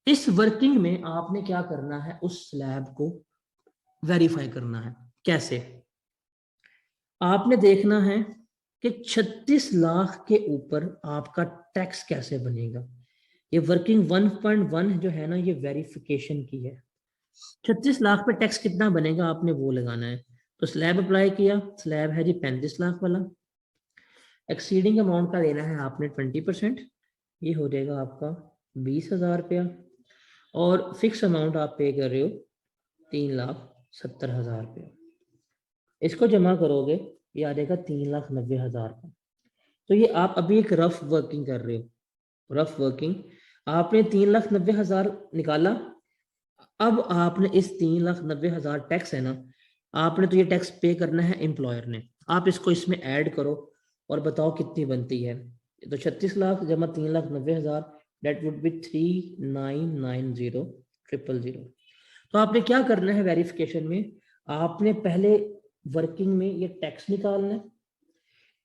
इस वर्किंग में आपने क्या करना है, उस स्लैब को वेरीफाई करना है। कैसे, आपने देखना है कि 36 लाख के ऊपर आपका टैक्स कैसे बनेगा। ये वर्किंग 1.1 जो है ना, ये वेरिफिकेशन की है। 36 लाख पे टैक्स कितना बनेगा आपने वो लगाना है। तो स्लैब अप्लाई किया, स्लैब है जी 35 लाख वाला। एक्सीडिंग अमाउंट का लेना है आपने 20%, ये हो जाएगा आपका 20,000 रुपया। और फिक्स अमाउंट आप पे कर रहे हो 3,70,000 रुपया। इसको जमा करोगे ये आ जाएगा 3,90,000 का। तो ये आप अभी एक रफ वर्किंग कर रहे हो, रफ वर्किंग। आपने 3,90,000 निकाला। अब आपने इस 3,90,000 टैक्स है ना, आपने तो ये टैक्स पे करना है एम्प्लॉयर ने। आप इसको इसमें ऐड करो और बताओ कितनी बनती है। तो 36 लाख जमा 3,90,000 डेट वुड बी 3,990,000। तो आपने क्या करना है वेरिफिकेशन में, आपने पहले वर्किंग में ये टैक्स निकालना है।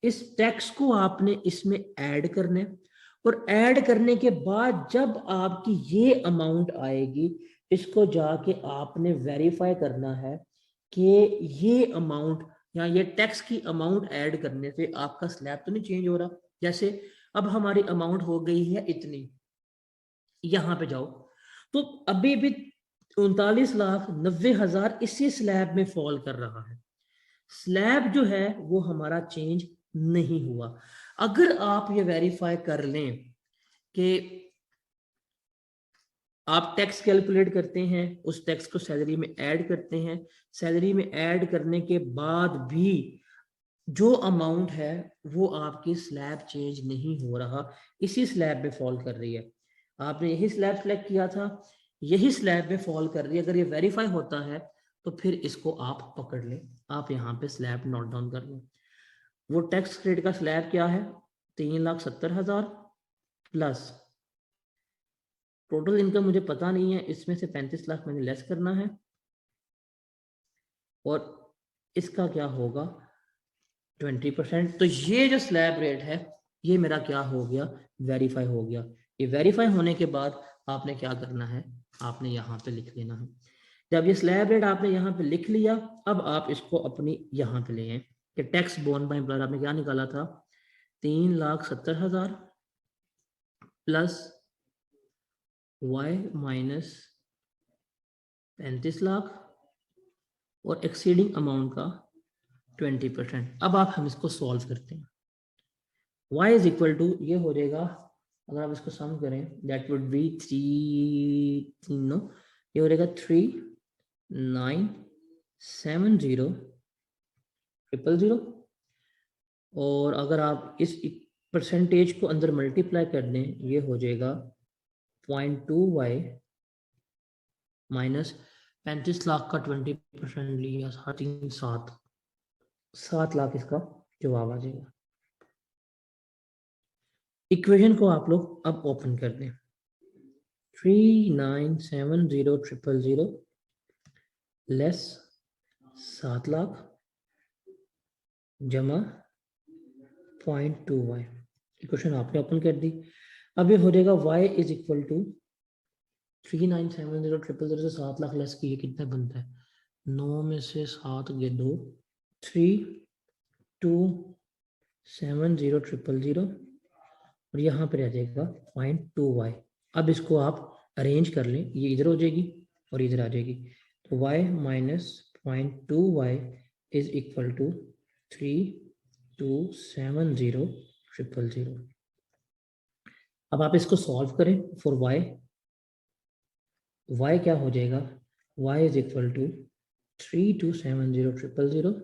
इस टैक्स को आपने इसमें ऐड करना है। और ऐड करने के बाद जब आपकी ये अमाउंट आएगी, इसको जाके आपने वेरीफाई करना है कि ये अमाउंट या ये टैक्स की अमाउंट ऐड करने से आपका स्लैब तो नहीं चेंज हो रहा। जैसे अब हमारी अमाउंट हो गई है इतनी, यहां पे जाओ तो अभी भी 39,90,000 इसी स्लैब में फॉल कर रहा है। स्लैब जो है वो हमारा चेंज नहीं हुआ। अगर आप ये वेरीफाई कर लें कि आप टैक्स कैलकुलेट करते हैं, उस टैक्स को सैलरी में ऐड करते हैं, सैलरी में ऐड करने के बाद भी जो अमाउंट है वो आपकी स्लैब चेंज नहीं हो रहा, इसी स्लैब में फॉल कर रही है। आपने यही स्लैब सेलेक्ट किया था, यही स्लैब में फॉल कर रही है। अगर ये वेरीफाई होता है तो फिर इसको आप पकड़ लें। आप यहाँ पे स्लैब नोट डाउन कर लें। वो टैक्स क्रेडिट का स्लैब क्या है, 3,70,000 प्लस टोटल इनकम मुझे पता नहीं है, इसमें से 35 लाख मैंने लेस करना है। और इसका क्या होगा 20%। तो ये जो स्लैब रेट है ये मेरा क्या हो गया, वेरीफाई हो गया। ये वेरीफाई होने के बाद आपने क्या करना है, आपने यहाँ पे लिख लेना है। जब ये स्लैब रेट आपने यहाँ पे लिख लिया, अब आप इसको अपनी यहाँ पे ले आए कि टैक्स बोर्न बाय एम्प्लॉयर आपने क्या निकाला था, 3,70,000 प्लस y माइनस 35 लाख और एक्सीडिंग अमाउंट का 20%। अब आप हम इसको सॉल्व करते हैं। y इज इक्वल टू, ये हो जाएगा अगर आप इसको सम करें, दैट वुड बी 3 ये हो जाएगा 3970,000 और अगर आप इस परसेंटेज को अंदर मल्टीप्लाई कर दें, ये हो जाएगा 0.2y माइनस 35 लाख का 20% लिया, 7 लाख इसका जवाब आ जाएगा। इक्वेशन को आप लोग अब ओपन कर दें। 3970,000 लेस 7 लाख जमा 0.2y, इक्वेशन आपने ओपन कर दी। अब ये हो जाएगा y इज इक्वल टू 3970,000 से 7 लाख लेस की, ये कितना बनता है, 9 में से 7 गए 2, 3270,000 और यहाँ पर आ जाएगा 0.2y। अब इसको आप अरेंज कर लें, ये इधर हो जाएगी और इधर आ जाएगी, तो y minus 0.2y is equal to 3270,000। अब आप इसको सॉल्व करें फॉर y क्या हो जाएगा, y इज इक्वल टू 3270,000,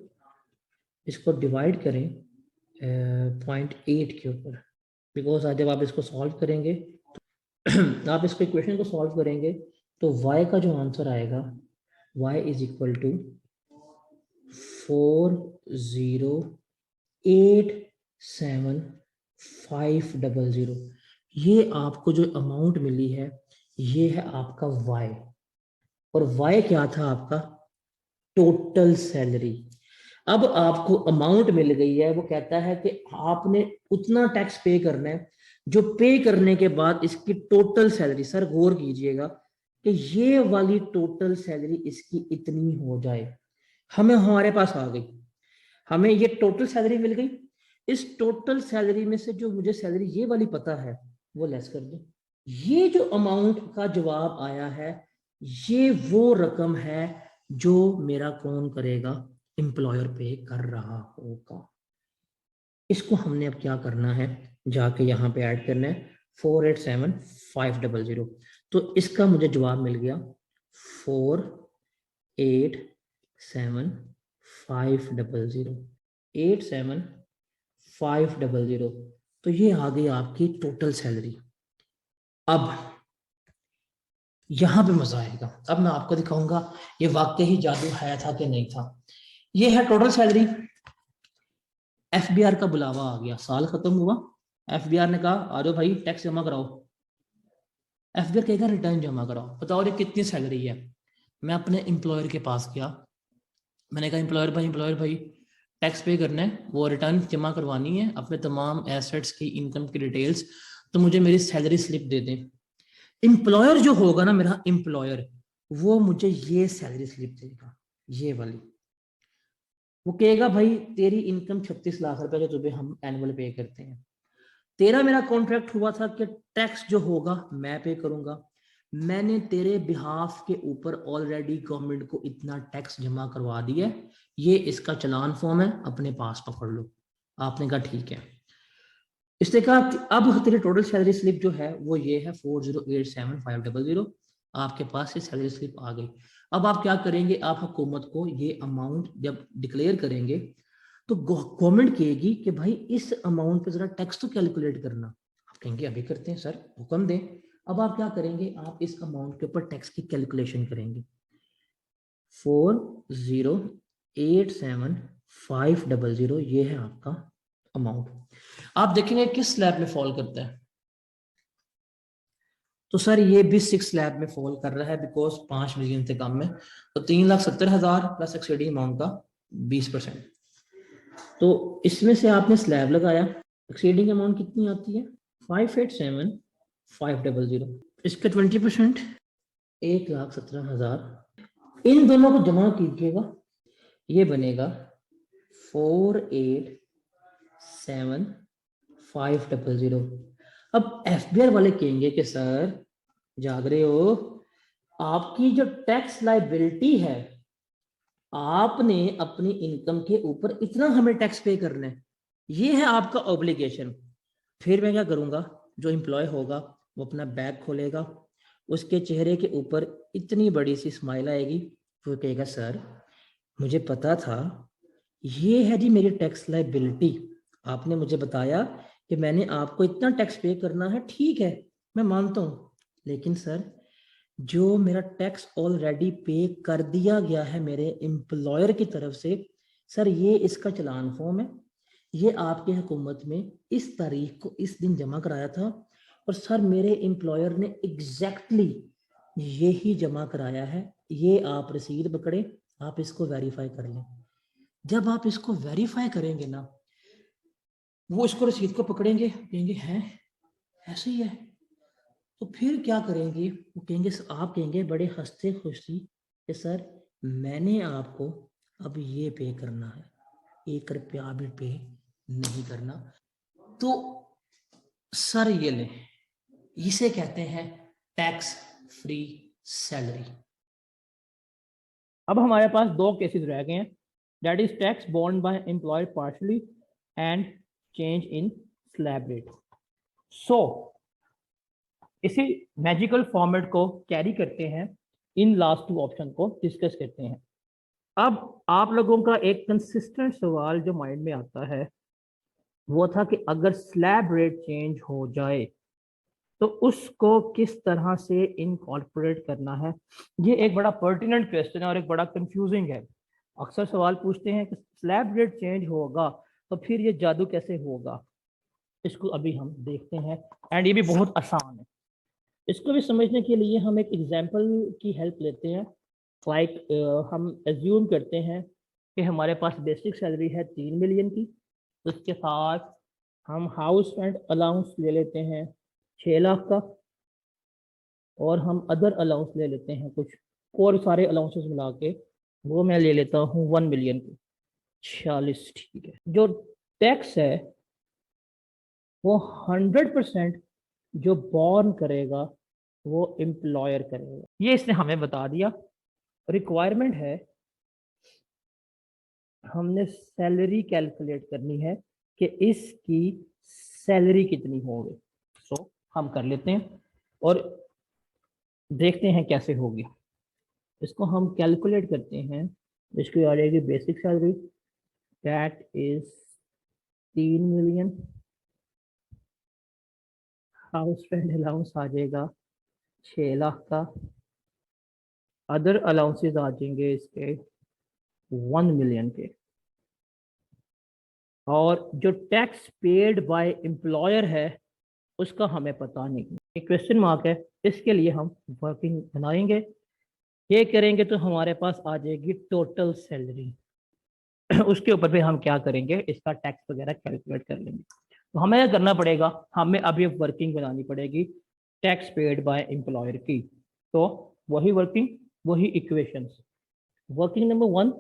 इसको डिवाइड करें 0.8 के ऊपर, बिकॉज आज जब आप इसको सॉल्व करेंगे तो आप इसको इक्वेशन को सॉल्व करेंगे तो y का जो आंसर आएगा y इज इक्वल टू 4087500। ये आपको जो अमाउंट मिली है ये है आपका y, और y क्या था आपका, टोटल सैलरी। अब आपको अमाउंट मिल गई है, वो कहता है कि आपने उतना टैक्स पे करना है जो पे करने के बाद इसकी टोटल सैलरी, सर गौर कीजिएगा कि ये वाली टोटल सैलरी इसकी इतनी हो जाए। हमें हमारे पास आ गई, हमें ये टोटल सैलरी मिल गई, इस टोटल सैलरी में से जो मुझे सैलरी ये वाली पता है वो लेस कर दो। ये जो अमाउंट का जवाब आया है ये वो रकम है जो मेरा कौन करेगा, एम्प्लॉयर पे कर रहा होगा। इसको हमने अब क्या करना है, जाके यहाँ पे ऐड करना है 487,500। तो इसका मुझे जवाब मिल गया 487,500, 87,500। तो ये आ गई आपकी टोटल सैलरी। अब यहां पे मजा आएगा, अब मैं आपको दिखाऊंगा ये वाकई ही जादू है था कि नहीं था। ये है टोटल सैलरी। एफबीआर का बुलावा आ गया, साल खत्म हुआ, एफबीआर ने कहा आ जाओ भाई टैक्स जमा कराओ। एफबीआर कहेगा रिटर्न जमा कराओ, बताओ ये कितनी सैलरी है। मैं अपने एम्प्लॉयर के पास गया, मैंने कहा एम्प्लॉयर भाई टैक्स पे करना है, वो रिटर्न जमा करवानी है, अपने तमाम एसेट्स की, इनकम की डिटेल्स, तो मुझे मेरी सैलरी स्लिप दे दें। एम्प्लॉयर जो होगा ना मेरा एम्प्लॉयर, वो मुझे ये सैलरी स्लिप देगा, ये वाली। वो कहेगा भाई तेरी इनकम 36 लाख रुपए जो तुझे हम एनुअल पे करते हैं, तेरा मेरा कॉन्ट्रैक्ट हुआ था कि टैक्स जो होगा मैं पे करूंगा, मैंने तेरे बिहाफ के ऊपर ऑलरेडी गवर्नमेंट को इतना टैक्स जमा करवा दिया, ये इसका चलान फॉर्म है, अपने पास पकड़ लो। आपने कहा ठीक है। इसने कहा अब तेरी टोटल सैलरी स्लिप जो है वो ये है 4087500, आपके पास ये सैलरी स्लिप आ गई। अब आप क्या करेंगे, आप हुकूमत को ये अमाउंट जब डिक्लेयर करेंगे तो गवर्नमेंट कहेगी कि भाई इस अमाउंट पे जरा टैक्स तो कैलकुलेट करना। आप कहेंगे अभी करते हैं सर, हुक्म दें। अब आप क्या करेंगे, आप इस अमाउंट के ऊपर टैक्स की कैलकुलेशन करेंगे। 4087500 ये है आपका अमाउंट। आप देखेंगे किस स्लैब में फॉल करता है, तो सर ये भी 6 स्लैब में फॉल कर रहा है, बिकॉज 5 मिलियन से कम में, तो 3,70,000 प्लस एक्सीडिंग अमाउंट का 20%। तो इसमें से आपने स्लैब लगाया, एक्सीडिंग अमाउंट कितनी आती है 587,500, इसका 20% 1,17,000। इन दोनों को जमा कीजिएगा, ये बनेगा 487,500। अब एफबीआर वाले कहेंगे कि सर जाग रहे हो, आपकी जो टैक्स लाइबिलिटी है आपने अपनी इनकम के ऊपर इतना हमें टैक्स पे करना है, ये है आपका ऑब्लिगेशन। फिर मैं क्या करूंगा, जो एम्प्लॉय होगा वो अपना बैग खोलेगा, उसके चेहरे के ऊपर इतनी बड़ी सी स्माइल आएगी, वो कहेगा सर मुझे पता था, ये है जी मेरी टैक्स लाइबिलिटी, आपने मुझे बताया कि मैंने आपको इतना टैक्स पे करना है, ठीक है मैं मानता हूँ, लेकिन सर जो मेरा टैक्स ऑलरेडी पे कर दिया गया है मेरे एम्प्लॉयर की तरफ से, सर ये इसका चालान फॉर्म है, ये आपके हुकूमत में इस तारीख को इस दिन जमा कराया था, और सर मेरे एम्प्लॉयर ने एग्जैक्टली यही जमा कराया है, ये आप रसीद पकड़े, आप इसको वेरीफाई कर लें। जब आप इसको वेरीफाई करेंगे ना, वो इसको रसीद को पकड़ेंगे, कहेंगे हैं ऐसे ही है, तो फिर क्या करेंगे, वो कहेंगे, आप कहेंगे बड़े हंसते खुशी कि सर मैंने आपको अब ये पे करना है, 1 रुपया भी पे नहीं करना। तो सर ये लें, इसे कहते हैं टैक्स फ्री सैलरी। अब हमारे पास 2 केसेस रह गए हैं, that is tax borne by employer partially and change in slab rate. So इसी मैजिकल फॉर्मेट को कैरी करते हैं, इन लास्ट 2 ऑप्शन को डिस्कस करते हैं। अब आप लोगों का एक कंसिस्टेंट सवाल जो माइंड में आता है वो था कि अगर स्लैब रेट चेंज हो जाए तो उसको किस तरह से इनकॉर्पोरेट करना है। ये एक बड़ा पर्टिनेंट क्वेश्चन है और एक बड़ा कंफ्यूजिंग है। अक्सर सवाल पूछते हैं कि स्लैब रेट चेंज होगा तो फिर ये जादू कैसे होगा, इसको अभी हम देखते हैं, एंड ये भी बहुत आसान है। इसको भी समझने के लिए हम एक एग्जांपल की हेल्प लेते हैं। हम एज्यूम करते हैं कि हमारे पास बेसिक सैलरी है 3 मिलियन की, उसके साथ हम हाउस रेंट अलाउंस ले लेते हैं 6 लाख का, और हम अदर अलाउंस ले लेते हैं कुछ और सारे अलाउंसेस मिला के, वो मैं ले लेता हूँ 1 मिलियन की 46। ठीक है, जो टैक्स है वो 100% जो बॉर्न करेगा वो एम्प्लॉयर करेगा, ये इसने हमें बता दिया। रिक्वायरमेंट है, हमने सैलरी कैलकुलेट करनी है कि इसकी सैलरी कितनी होगी। सो हम कर लेते हैं और देखते हैं कैसे होगी। इसको हम कैलकुलेट करते हैं, इसकी आ जाएगी basic salary, that is 3 million, house rent allowance आ जाएगा 6 लाख का, अदर अलाउंसेस आ जाएंगे इसके 1 मिलियन के, और जो टैक्स पेड बाय एम्प्लॉयर है उसका हमें पता नहीं, एक क्वेश्चन मार्क है। इसके लिए हम वर्किंग बनाएंगे, ये करेंगे तो हमारे पास आ जाएगी टोटल सैलरी। उसके ऊपर भी हम क्या करेंगे, इसका टैक्स वगैरह कैलकुलेट कर लेंगे। तो हमें क्या करना पड़ेगा, हमें अभी वर्किंग बनानी पड़ेगी टैक्स पेड बाय एम्प्लॉयर की। तो वही वर्किंग, वही इक्वेशंस। वर्किंग नंबर 1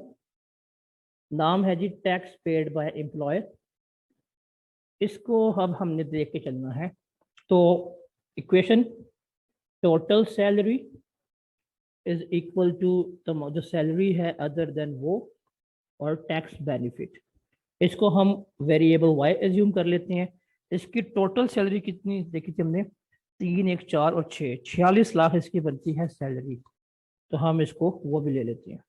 नाम है जी टैक्स पेड बाय एम्प्लॉयर, इसको अब हमने देख के चलना है। तो equation, total salary is equal to जो सैलरी है अदर देन वो, और टैक्स बेनिफिट, इसको हम वेरिएबल वाई एज्यूम कर लेते हैं। इसकी टोटल सैलरी कितनी देखी थी हमने, 3, 1, 4 और 6, 46 लाख इसकी बनती है सैलरी, तो हम इसको वो भी ले लेते हैं।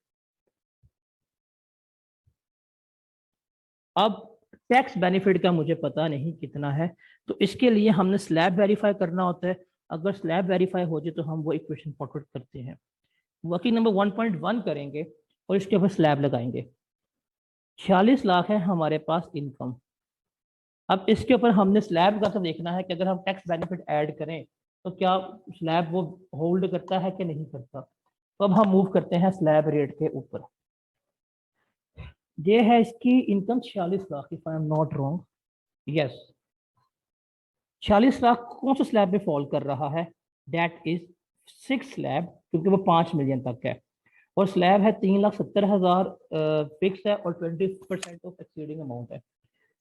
अब टैक्स बेनिफिट का मुझे पता नहीं कितना है, तो इसके लिए हमने स्लैब वेरीफाई करना होता है। अगर स्लैब वेरीफाई हो जाए तो हम वो इक्वेशन पुट करते हैं, वर्किंग नंबर 1.1 करेंगे और इसके ऊपर स्लैब लगाएंगे। 46 लाख है हमारे पास इनकम। अब इसके ऊपर हमने स्लैब का तो देखना है कि अगर हम टैक्स बेनिफिट ऐड करें तो क्या स्लैब वो होल्ड करता है कि नहीं करता। तो अब हम मूव करते हैं स्लैब रेट के ऊपर। ये है इसकी income 46 lakh, if I am not wrong. Yes, 46 lakh कौन सा स्लैब में फॉल कर रहा है, दैट इज 6 स्लैब, क्योंकि वो 5 मिलियन तक है, और स्लैब है 3,70,000 फिक्स है, और 20% ऑफ एक्सीडिंग अमाउंट है।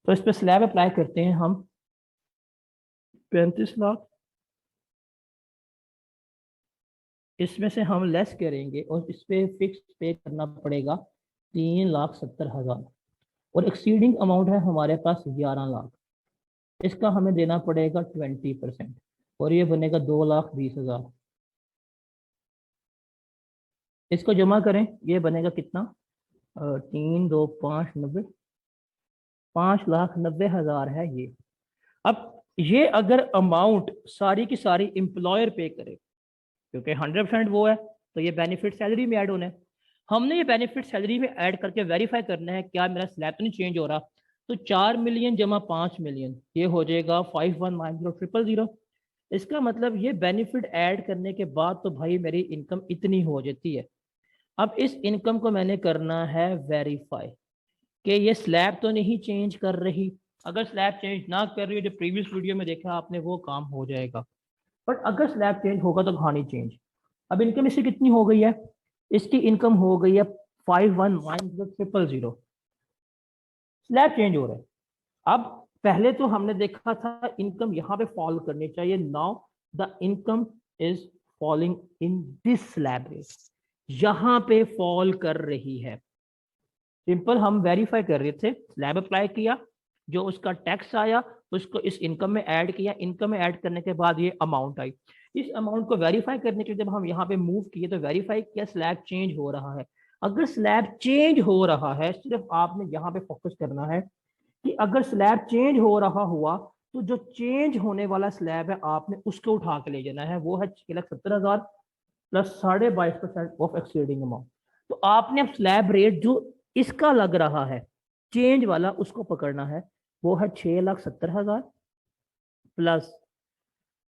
तो इस पर स्लैब अप्लाई करते हैं हम 35 लाख, इसमें से हम लेस करेंगे और इस पे फिक्स पे करना पड़ेगा 3,70,000 और एक्सीडिंग अमाउंट है हमारे पास 11 लाख। इसका हमें देना पड़ेगा 20% और ये बनेगा 2,20,000। इसको जमा करें, ये बनेगा कितना? 3, 2, 5, 90, 5,90,000 है ये। अब ये अगर अमाउंट सारी की सारी एम्प्लॉयर पे करे, क्योंकि 100% वो है, तो ये बेनिफिट सैलरी में ऐड होना है। हमने ये बेनिफिट सैलरी में ऐड करके वेरीफाई करना है क्या मेरा स्लैब तो नहीं चेंज हो रहा। तो 4 मिलियन जमा 5 मिलियन ये हो जाएगा 5190,000। इसका मतलब ये बेनिफिट ऐड करने के बाद तो भाई मेरी इनकम इतनी हो जाती है। अब इस इनकम को मैंने करना है वेरीफाई कि ये स्लैब तो नहीं चेंज कर रही। अगर स्लैब चेंज ना कर रही है, जो प्रीवियस वीडियो में देखा आपने, वो काम हो जाएगा। बट अगर स्लैब चेंज होगा तो कहानी चेंज। अब इनकम इसकी कितनी हो गई है? इसकी इनकम हो गई है 5190,000। स्लैब चेंज हो रहा है। अब पहले तो हमने देखा था इनकम यहाँ पे फॉल करनी चाहिए। Now the income is falling in this slab rate, यहाँ पे फॉल कर रही है। सिंपल, हम वेरीफाई कर रहे थे, स्लैब अप्लाई किया, जो उसका टैक्स आया उसको इस इनकम में ऐड किया, इनकम में ऐड करने के बाद ये अमाउंट आई। इस अमाउंट को वेरीफाई करने के लिए जब हम यहाँ पे मूव किए तो वेरीफाई किया स्लैब चेंज हो रहा है। अगर स्लैब चेंज हो रहा है, सिर्फ आपने यहाँ पे फोकस करना है कि अगर स्लैब चेंज हो रहा हुआ तो जो चेंज होने वाला स्लैब है आपने उसको उठा के ले जाना है। वो है 6,70,000 प्लस 22.5% ऑफ एक्सीडिंग अमाउंट। तो आपने अब स्लैब रेट जो इसका लग रहा है चेंज वाला उसको पकड़ना है। वो है 6,70,000 प्लस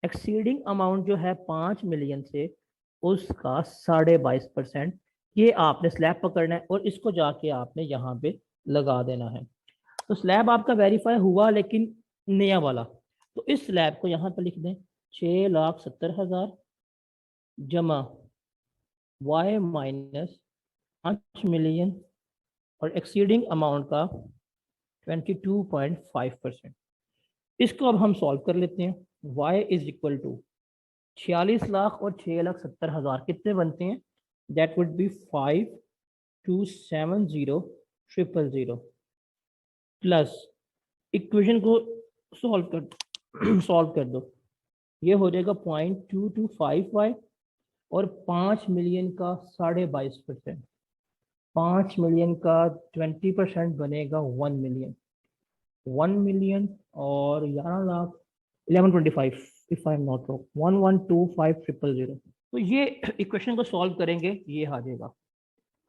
एक्सीडिंग अमाउंट जो है 5 मिलियन से उसका 22.5%। ये आपने स्लैब पकड़ना है और इसको जाके आपने यहाँ पे लगा देना है। तो स्लैब आपका वेरीफाई हुआ लेकिन नया वाला, तो इस स्लैब को यहाँ पर लिख दें 6,70,000 जमा y माइनस 5 मिलियन और एक्सीडिंग अमाउंट का 22.5%। इसको अब हम सॉल्व कर लेते हैं। y is equal to 46 lakh और 6,70,000 कितने बनते हैं? That would be 5,270,000 plus equation को सॉल्व कर दो। ये हो जाएगा 0.225y और 5 मिलियन का 22.5%। 5 मिलियन का 20% बनेगा 1 मिलियन। 1 मिलियन और 11 lakh 1125 if I am not wrong 1,125,000। तो ये इक्वेशन को सॉल्व करेंगे, ये आ जाएगा।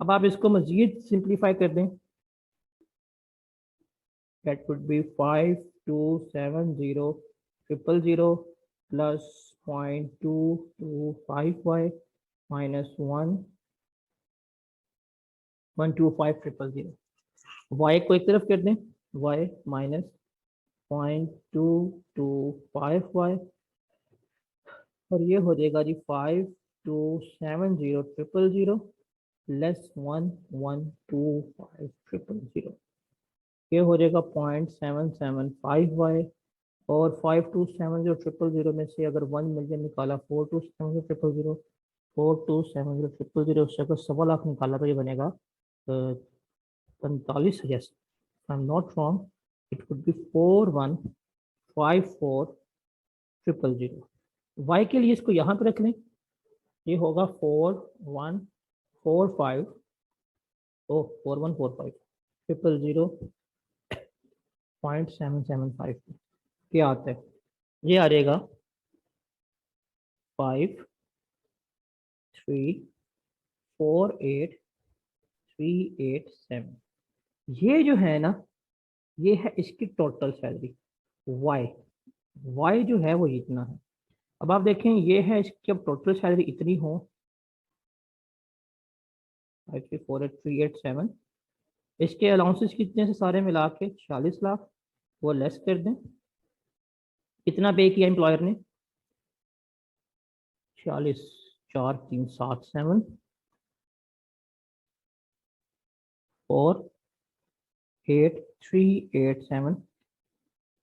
अब आप इसको मजीद सिंप्लीफाई कर दें, that would be 5,270,000 plus 0.225y minus 1,125,000। y को एक तरफ कर दें, y minus 0.225y और ये हो जाएगा जी 5,270,000 लेस 1,125,000। ये हो जाएगा 0.775y और 5,270,000 में से अगर 1 मिलियन निकाला 4,270,000 4,270,000 उससे अगर 1.25 लाख निकाला तो ये बनेगा 45,000। I am not wrong, it would be 4,154,000। y के लिए इसको यहाँ पे रख लें, ये होगा 4,145 0.775 क्या आता है? ये आ जाएगा 5,348,387। ये जो है ना, ये है इसकी टोटल सैलरी। y जो है वो इतना है। अब आप देखें ये है इसकी, अब टोटल सैलरी इतनी हो 5,348,387। इसके अलाउंसेस कितने से सारे मिला के 46 लाख, वो लेस कर दें। कितना पे किया एम्प्लॉयर ने? 46, 4,3,7,7 और 8,387।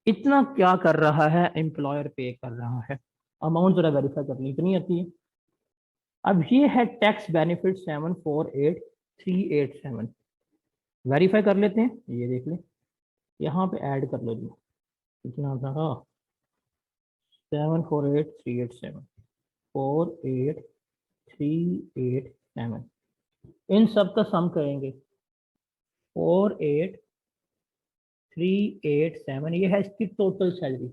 इतना क्या कर रहा है एम्प्लॉयर पे कर रहा है? अमाउंट जरा वेरीफाई करनी, इतनी आती है। अब ये है टैक्स बेनिफिट 748,387। वेरीफाई कर लेते हैं, ये देख लें, यहाँ पे ऐड कर लो जी, कितना था, 748387, 48387, इन सब का सम करेंगे, 48387, ये है इसकी टोटल सैलरी।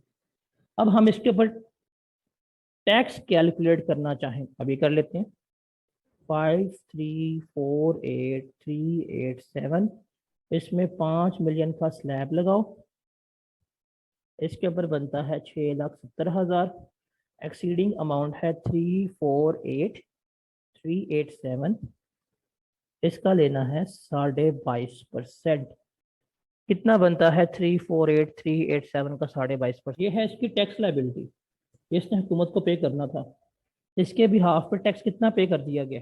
अब हम इसके ऊपर टैक्स कैलकुलेट करना चाहें, अभी कर लेते हैं, 5348387, इसमें 5 मिलियन का स्लैब लगाओ, इसके ऊपर बनता है 6,70,000, एक्सीडिंग अमाउंट है 348387, इसका लेना है 22.5%। कितना बनता है 348387 का 22.5%? ये है इसकी टैक्स लाइबिलिटी, इसने हुकूमत को पे करना था, इसके भी हाफ पे टैक्स कितना पे कर दिया गया,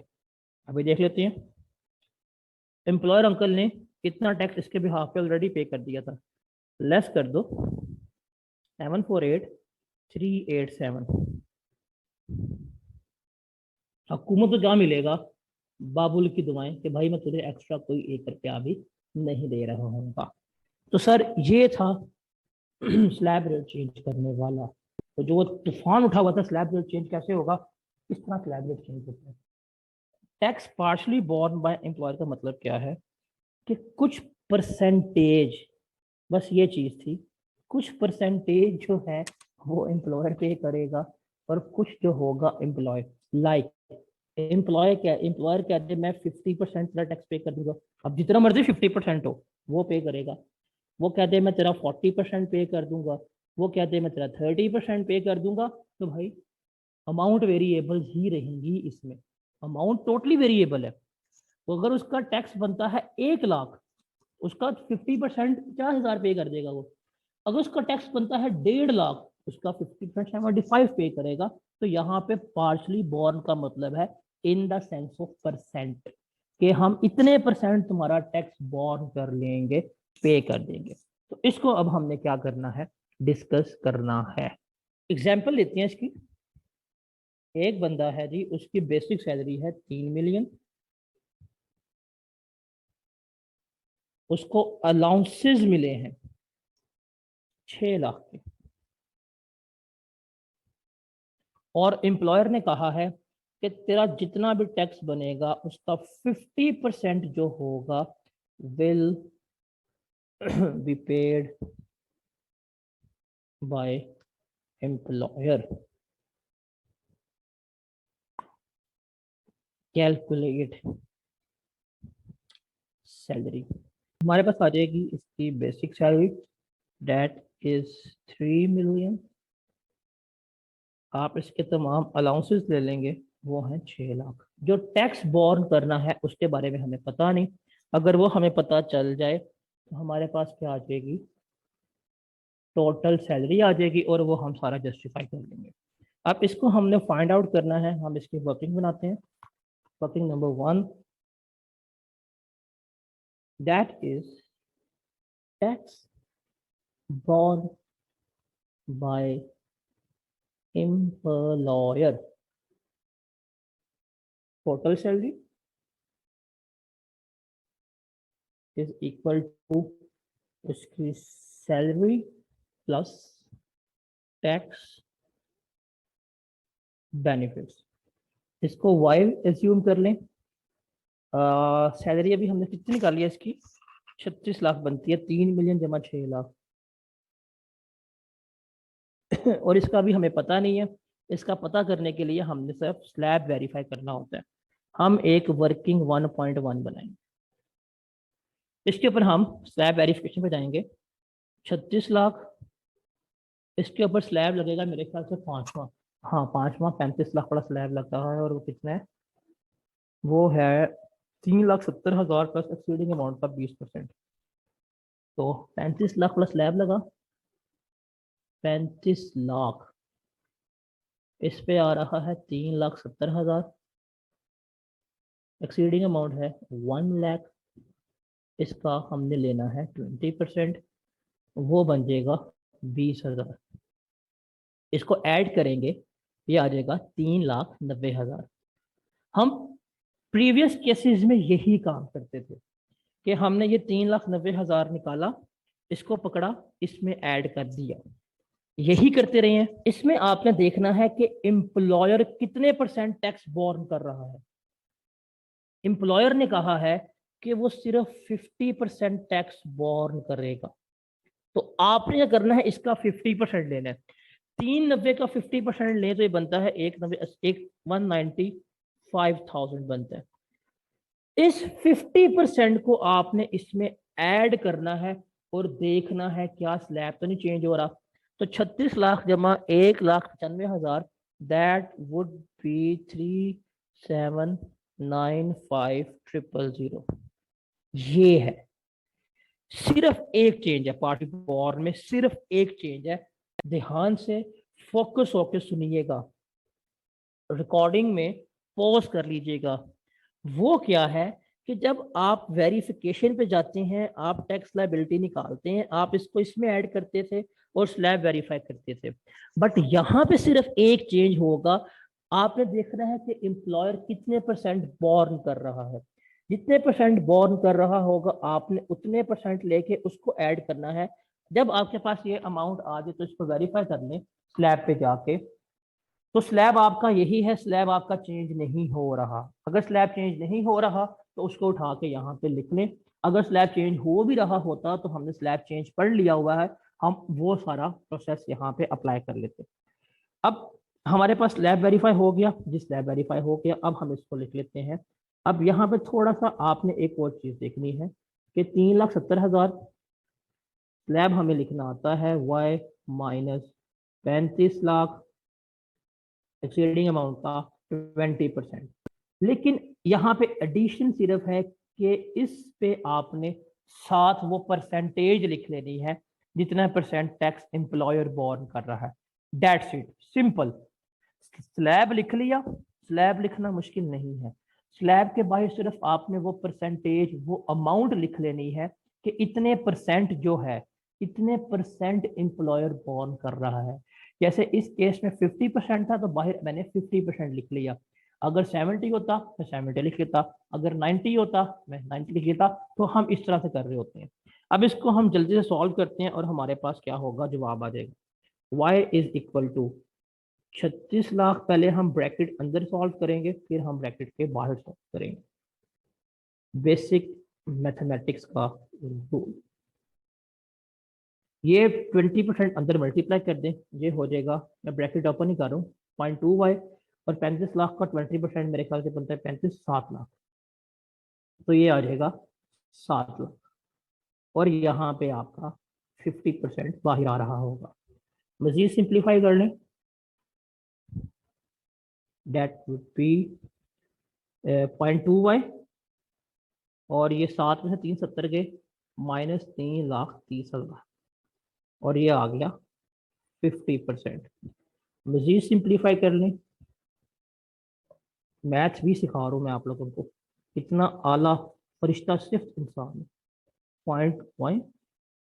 अभी देख लेते हैं। एम्प्लॉयर अंकल ने कितना टैक्स इसके भी हाफ पे ऑलरेडी पे कर दिया था, लेस कर दो 748387, हुकूमत को क्या मिलेगा, बाबुल की दुआएं कि भाई मैं तुझे एक्स्ट्रा कोई 1 रुपया भी नहीं दे रहा हूँ। तो सर ये था स्लैब रेट चेंज करने वाला, तो जो तूफान उठा हुआ था स्लैब रेट चेंज कैसे होगा, किस तरह स्लैब रेट चेंज होता है। Tax partially borne by employer का मतलब क्या है कि कुछ परसेंटेज, बस ये चीज थी, कुछ परसेंटेज जो है वो एम्प्लॉयर पे करेगा और कुछ जो होगा एम्प्लॉय, लाइक एम्प्लॉयर कहते मैं 50% तेरा टैक्स पे कर दूंगा, अब जितना मर्जी 50% हो वो पे करेगा, वो कहते मैं तेरा 40% पे कर दूंगा, वो कहते मैं तेरा 30% पे कर दूंगा, तो भाई अमाउंट वेरिएबल ही रहेंगी इसमें, अमाउंट टोटली वेरिएबल है। तो अगर उसका टैक्स बनता है 1 लाख, उसका 50% 50,000 पे कर देगा वो, अगर उसका टैक्स बनता है 1.5 लाख, उसका 50% 75 पे करेगा। तो यहाँ पे पार्शली बोर्न का मतलब है in the sense of percent, कि हम इतने परसेंट तुम्हारा टैक्स बोर्न कर लेंगे, पे कर देंगे। तो इसको अब हमने क्या करना है, डिस्कस करना है। एग्जाम्पल लेते हैं इसकी, एक बंदा है जी, उसकी बेसिक सैलरी है 3 मिलियन, उसको अलाउंसेस मिले हैं 6 लाख के, और एम्प्लॉयर ने कहा है कि तेरा जितना भी टैक्स बनेगा उसका 50% जो होगा will be paid by employer. Calculate salary, हमारे पास आ जाएगी इसकी basic salary, that is 3 million, आप इसके तमाम अलाउंसेस ले लेंगे, वो हैं 6 लाख। जो टैक्स बोर्न करना है उसके बारे में हमें पता नहीं, अगर वो हमें पता चल जाए तो हमारे पास क्या आ जाएगी, टोटल सैलरी आ जाएगी, और वो हम सारा जस्टिफाई कर लेंगे। अब इसको हमने फाइंड आउट करना है, हम इसकी वर्किंग बनाते हैं। Working number 1, that is tax borne by employer, total salary is equal to उसकी सैलरी प्लस टैक्स बेनिफिट्स, इसको वाई एज्यूम कर लें। सैलरी अभी हमने कितनी निकाली है इसकी, 36 लाख बनती है, 3 मिलियन जमा 6 लाख और इसका भी हमें पता नहीं है, इसका पता करने के लिए हमने सिर्फ स्लैब वेरीफाई करना होता है। हम एक वर्किंग 1.1 बनाएंगे, इसके ऊपर हम स्लैब वेरिफिकेशन पे जाएंगे, 36 लाख, इसके ऊपर स्लैब लगेगा मेरे ख्याल से 5वां, हाँ 5वां 35 लाख वाला स्लैब लगता है, और वो कितना है, वो है 3,70,000 प्लस एक्सीडिंग अमाउंट का 20%, तो 35 लाख वाला स्लैब लगा, 35 लाख, इस पे आ रहा है 3,70,000, एक्सीडिंग अमाउंट है 1 लाख, इसका हमने लेना है 20%, वो बन जाएगा 20,000, इसको ऐड करेंगे, ये आ जाएगा 3,90,000। हम प्रीवियस केसेस में यही काम करते थे कि हमने ये 3,90,000 निकाला, इसको पकड़ा, इसमें ऐड कर दिया, यही करते रहे हैं। इसमें आपने देखना है कि एम्प्लॉयर कितने % टैक्स बॉर्न कर रहा है। एम्प्लॉयर ने कहा है कि वो सिर्फ 50% टैक्स बॉर्न करेगा, तो आपने क्या करना है, इसका 50% लेना है। 390 का 50% ले तो ये बनता है 195,000 बनता है। इस 50% को आपने इसमें ऐड करना है और देखना है क्या स्लैब तो नहीं चेंज हो रहा। तो 36 लाख जमा 1,95,000, दैट वुड बी 3,795,000। ये है, सिर्फ एक चेंज है पार्टी बॉर्न में, सिर्फ एक चेंज है। ध्यान से फोकस होकर सुनिएगा, रिकॉर्डिंग में पॉज कर लीजिएगा। वो क्या है कि जब आप वेरिफिकेशन पे जाते हैं, आप टैक्स लायबिलिटी निकालते हैं, आप इसको इसमें ऐड करते थे और स्लैब वेरीफाई करते थे, बट यहाँ पे सिर्फ एक चेंज होगा। आपने देखना है कि एम्प्लॉयर कितने % बॉर्न कर रहा है, जितने % बॉर्न कर रहा होगा आपने उतने % लेके उसको ऐड करना है। जब आपके पास ये अमाउंट आ जाए तो इसको वेरीफाई कर लें स्लैब पे जाके, तो स्लैब आपका यही है, स्लैब आपका चेंज नहीं हो रहा। अगर स्लैब चेंज नहीं हो रहा तो उसको उठा के यहाँ पे लिख लें। अगर स्लैब चेंज हो भी रहा होता तो हमने स्लैब चेंज पढ़ लिया हुआ है, हम वो सारा प्रोसेस यहाँ पे अप्लाई कर लेते। अब हमारे पास स्लैब वेरीफाई हो गया, जिस स्लैब वेरीफाई हो गया अब हम इसको लिख लेते हैं। अब यहाँ पे थोड़ा सा आपने एक और चीज देखनी है कि 3,70,000 स्लैब हमें लिखना आता है y minus 35 lakh exceeding amount का 20%। लेकिन यहाँ पे एडिशन सिर्फ है कि इस पे आपने साथ वो परसेंटेज लिख लेनी है जितना % टैक्स एम्प्लॉयर बॉर्न कर रहा है। That's it, simple. स्लैब लिख लिया, स्लैब लिखना मुश्किल नहीं है। स्लैब के बाहर सिर्फ आपने वो परसेंटेज, वो अमाउंट लिख लेनी है कि इतने % जो है, इतने % एम्प्लॉयर बॉर्न कर रहा है। जैसे इस केस में 50% था तो बाहर मैंने 50% लिख लिया। अगर 70 होता मैं 70 लिख लेता, अगर 90 होता मैं 90 लिख लेता। तो हम इस तरह से कर रहे होते हैं। अब इसको हम जल्दी से सॉल्व करते हैं और हमारे पास क्या होगा, जवाब आ जाएगा। y is equal to 36 lakh, पहले हम ब्रैकेट अंदर सॉल्व करेंगे, फिर हम ब्रैकेट के बाहर सॉल्व करेंगे। बेसिक मैथमेटिक्स का रूल। ये 20% अंदर मल्टीप्लाई कर दें, ये हो जाएगा, मैं ब्रैकेट ओपन ही कर रहा हूँ, 0.2y और 35 लाख का 20% मेरे ख्याल से बनता है 35, 7 लाख, तो ये आ जाएगा 7 लाख। और यहाँ पे आपका 50% बाहर आ रहा होगा। मजीद सिंप्लीफाई कर लें, डेट वुड बी 0.2y और ये 7 में से 370 के माइनस 3,30,000 और ये आ गया 50%। मजीद सिंप्लीफाई कर लें, मैथ भी सिखा रहा हूँ मैं आप लोगों को, इतना आला फरिश्ता सिर्फ इंसान है। 0.1,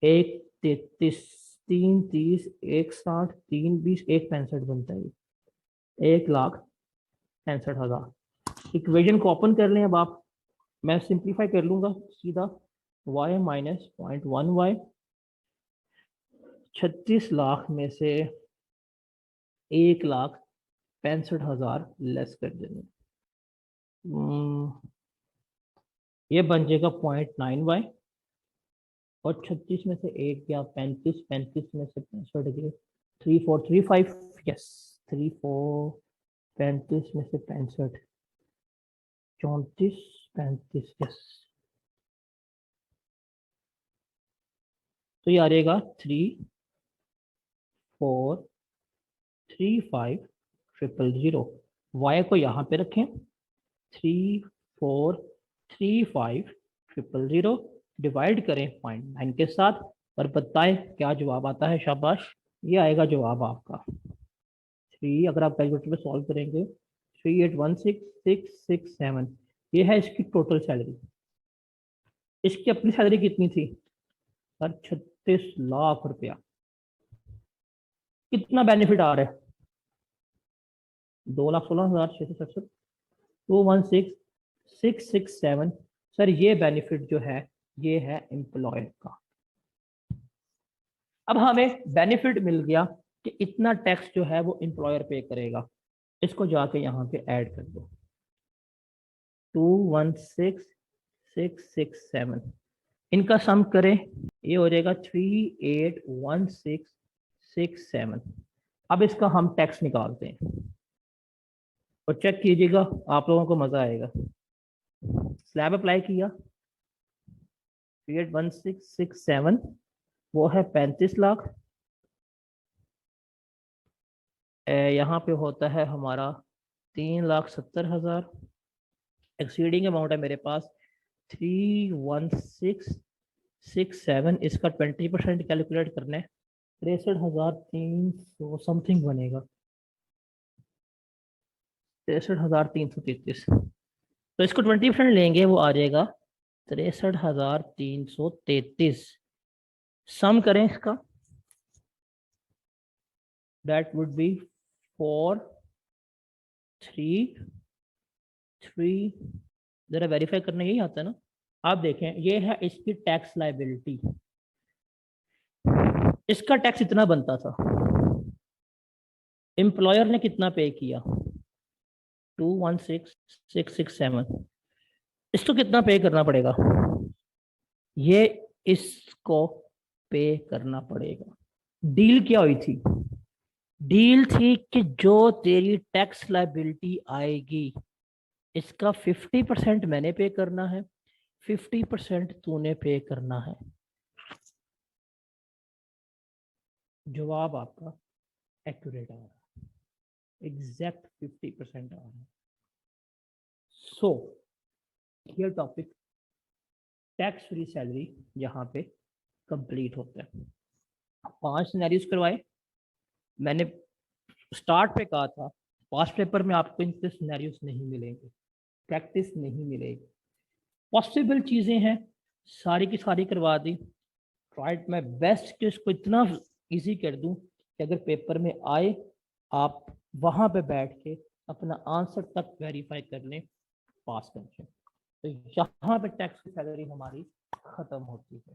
1,33, 3,30, 1,60, 3,20, 1,65 बनता है, 1,65,000। इक्वेशन को ओपन कर लें अब आप, मैं सिंप्लीफाई कर लूंगा सीधा, y माइनस 0.1y, 36 लाख में से 1,65,000 लेस कर देंगे, ये बन जाएगा 0.9y और 36 में से 1 गया 35, 35 में से 65 गए 3,435, यस 3,4, 35 में से 65, 34, 35, यस। तो ये आ जाएगा 3,435,000। y को यहाँ पे रखें, 3,435,000 डिवाइड करें 0.9 के साथ और बताएं क्या जवाब आता है। शाबाश, ये आएगा जवाब आपका 3, अगर आप कैलकुलेटर में सॉल्व करेंगे 3,816,667, ये है इसकी टोटल सैलरी। इसकी अपनी सैलरी कितनी थी सर, 36 लाख रुपया। कितना बेनिफिट आ रहा है, 2,16,667, 216,667। सर ये बेनिफिट जो है ये है एम्प्लॉयर का। अब हमें बेनिफिट मिल गया कि इतना टैक्स जो है वो एम्प्लॉयर पे करेगा। इसको जाके यहाँ पे ऐड कर दो, 216667, इनका सम करें, ये हो जाएगा 381667। अब इसका हम टैक्स निकालते हैं और चेक कीजिएगा, आप लोगों को मजा आएगा। स्लैब अप्लाई किया, 381667 वो है 35 लाख। यहाँ पे होता है हमारा 3,70,000। एक्सीडिंग अमाउंट है मेरे पास 31667, इसका 20% कैलकुलेट करना है, 63,300 समथिंग बनेगा, 63,333। तो इसको 20% लेंगे, वो आ जाएगा 63,333। सम करें इसका, दैट वुड बी 433। जरा वेरीफाई करना यही आता है ना। आप देखें, ये है इसकी टैक्स लाइबिलिटी। इसका टैक्स इतना बनता था, एम्प्लॉयर ने कितना पे किया, 216667, इसको कितना पे करना पड़ेगा, ये इसको पे करना पड़ेगा। डील क्या हुई थी, डील थी कि जो तेरी टैक्स लाइबिलिटी आएगी इसका 50% मैंने पे करना है, 50% तूने पे करना है। जवाब आपका एक्यूरेट आ रहा है, एग्जैक्ट 50% आ रहा है। सो ये टॉपिक टैक्स फ्री सैलरी यहाँ पे कंप्लीट होता है। 5 सिनेरियोस करवाए मैंने, स्टार्ट पे कहा था पास्ट पेपर में आपको इनके सिनेरियोस नहीं मिलेंगे, प्रैक्टिस नहीं मिलेगी। पॉसिबल चीजें हैं, सारी की सारी करवा दी। ट्राइड माय बेस्ट कि इसको इतना इजी कर दूं कि अगर पेपर में आए आप वहां पे बैठ के अपना आंसर तक वेरीफाई कर लें, पास कर लें। तो यहाँ पे टैक्स की सैलरी हमारी खत्म होती है।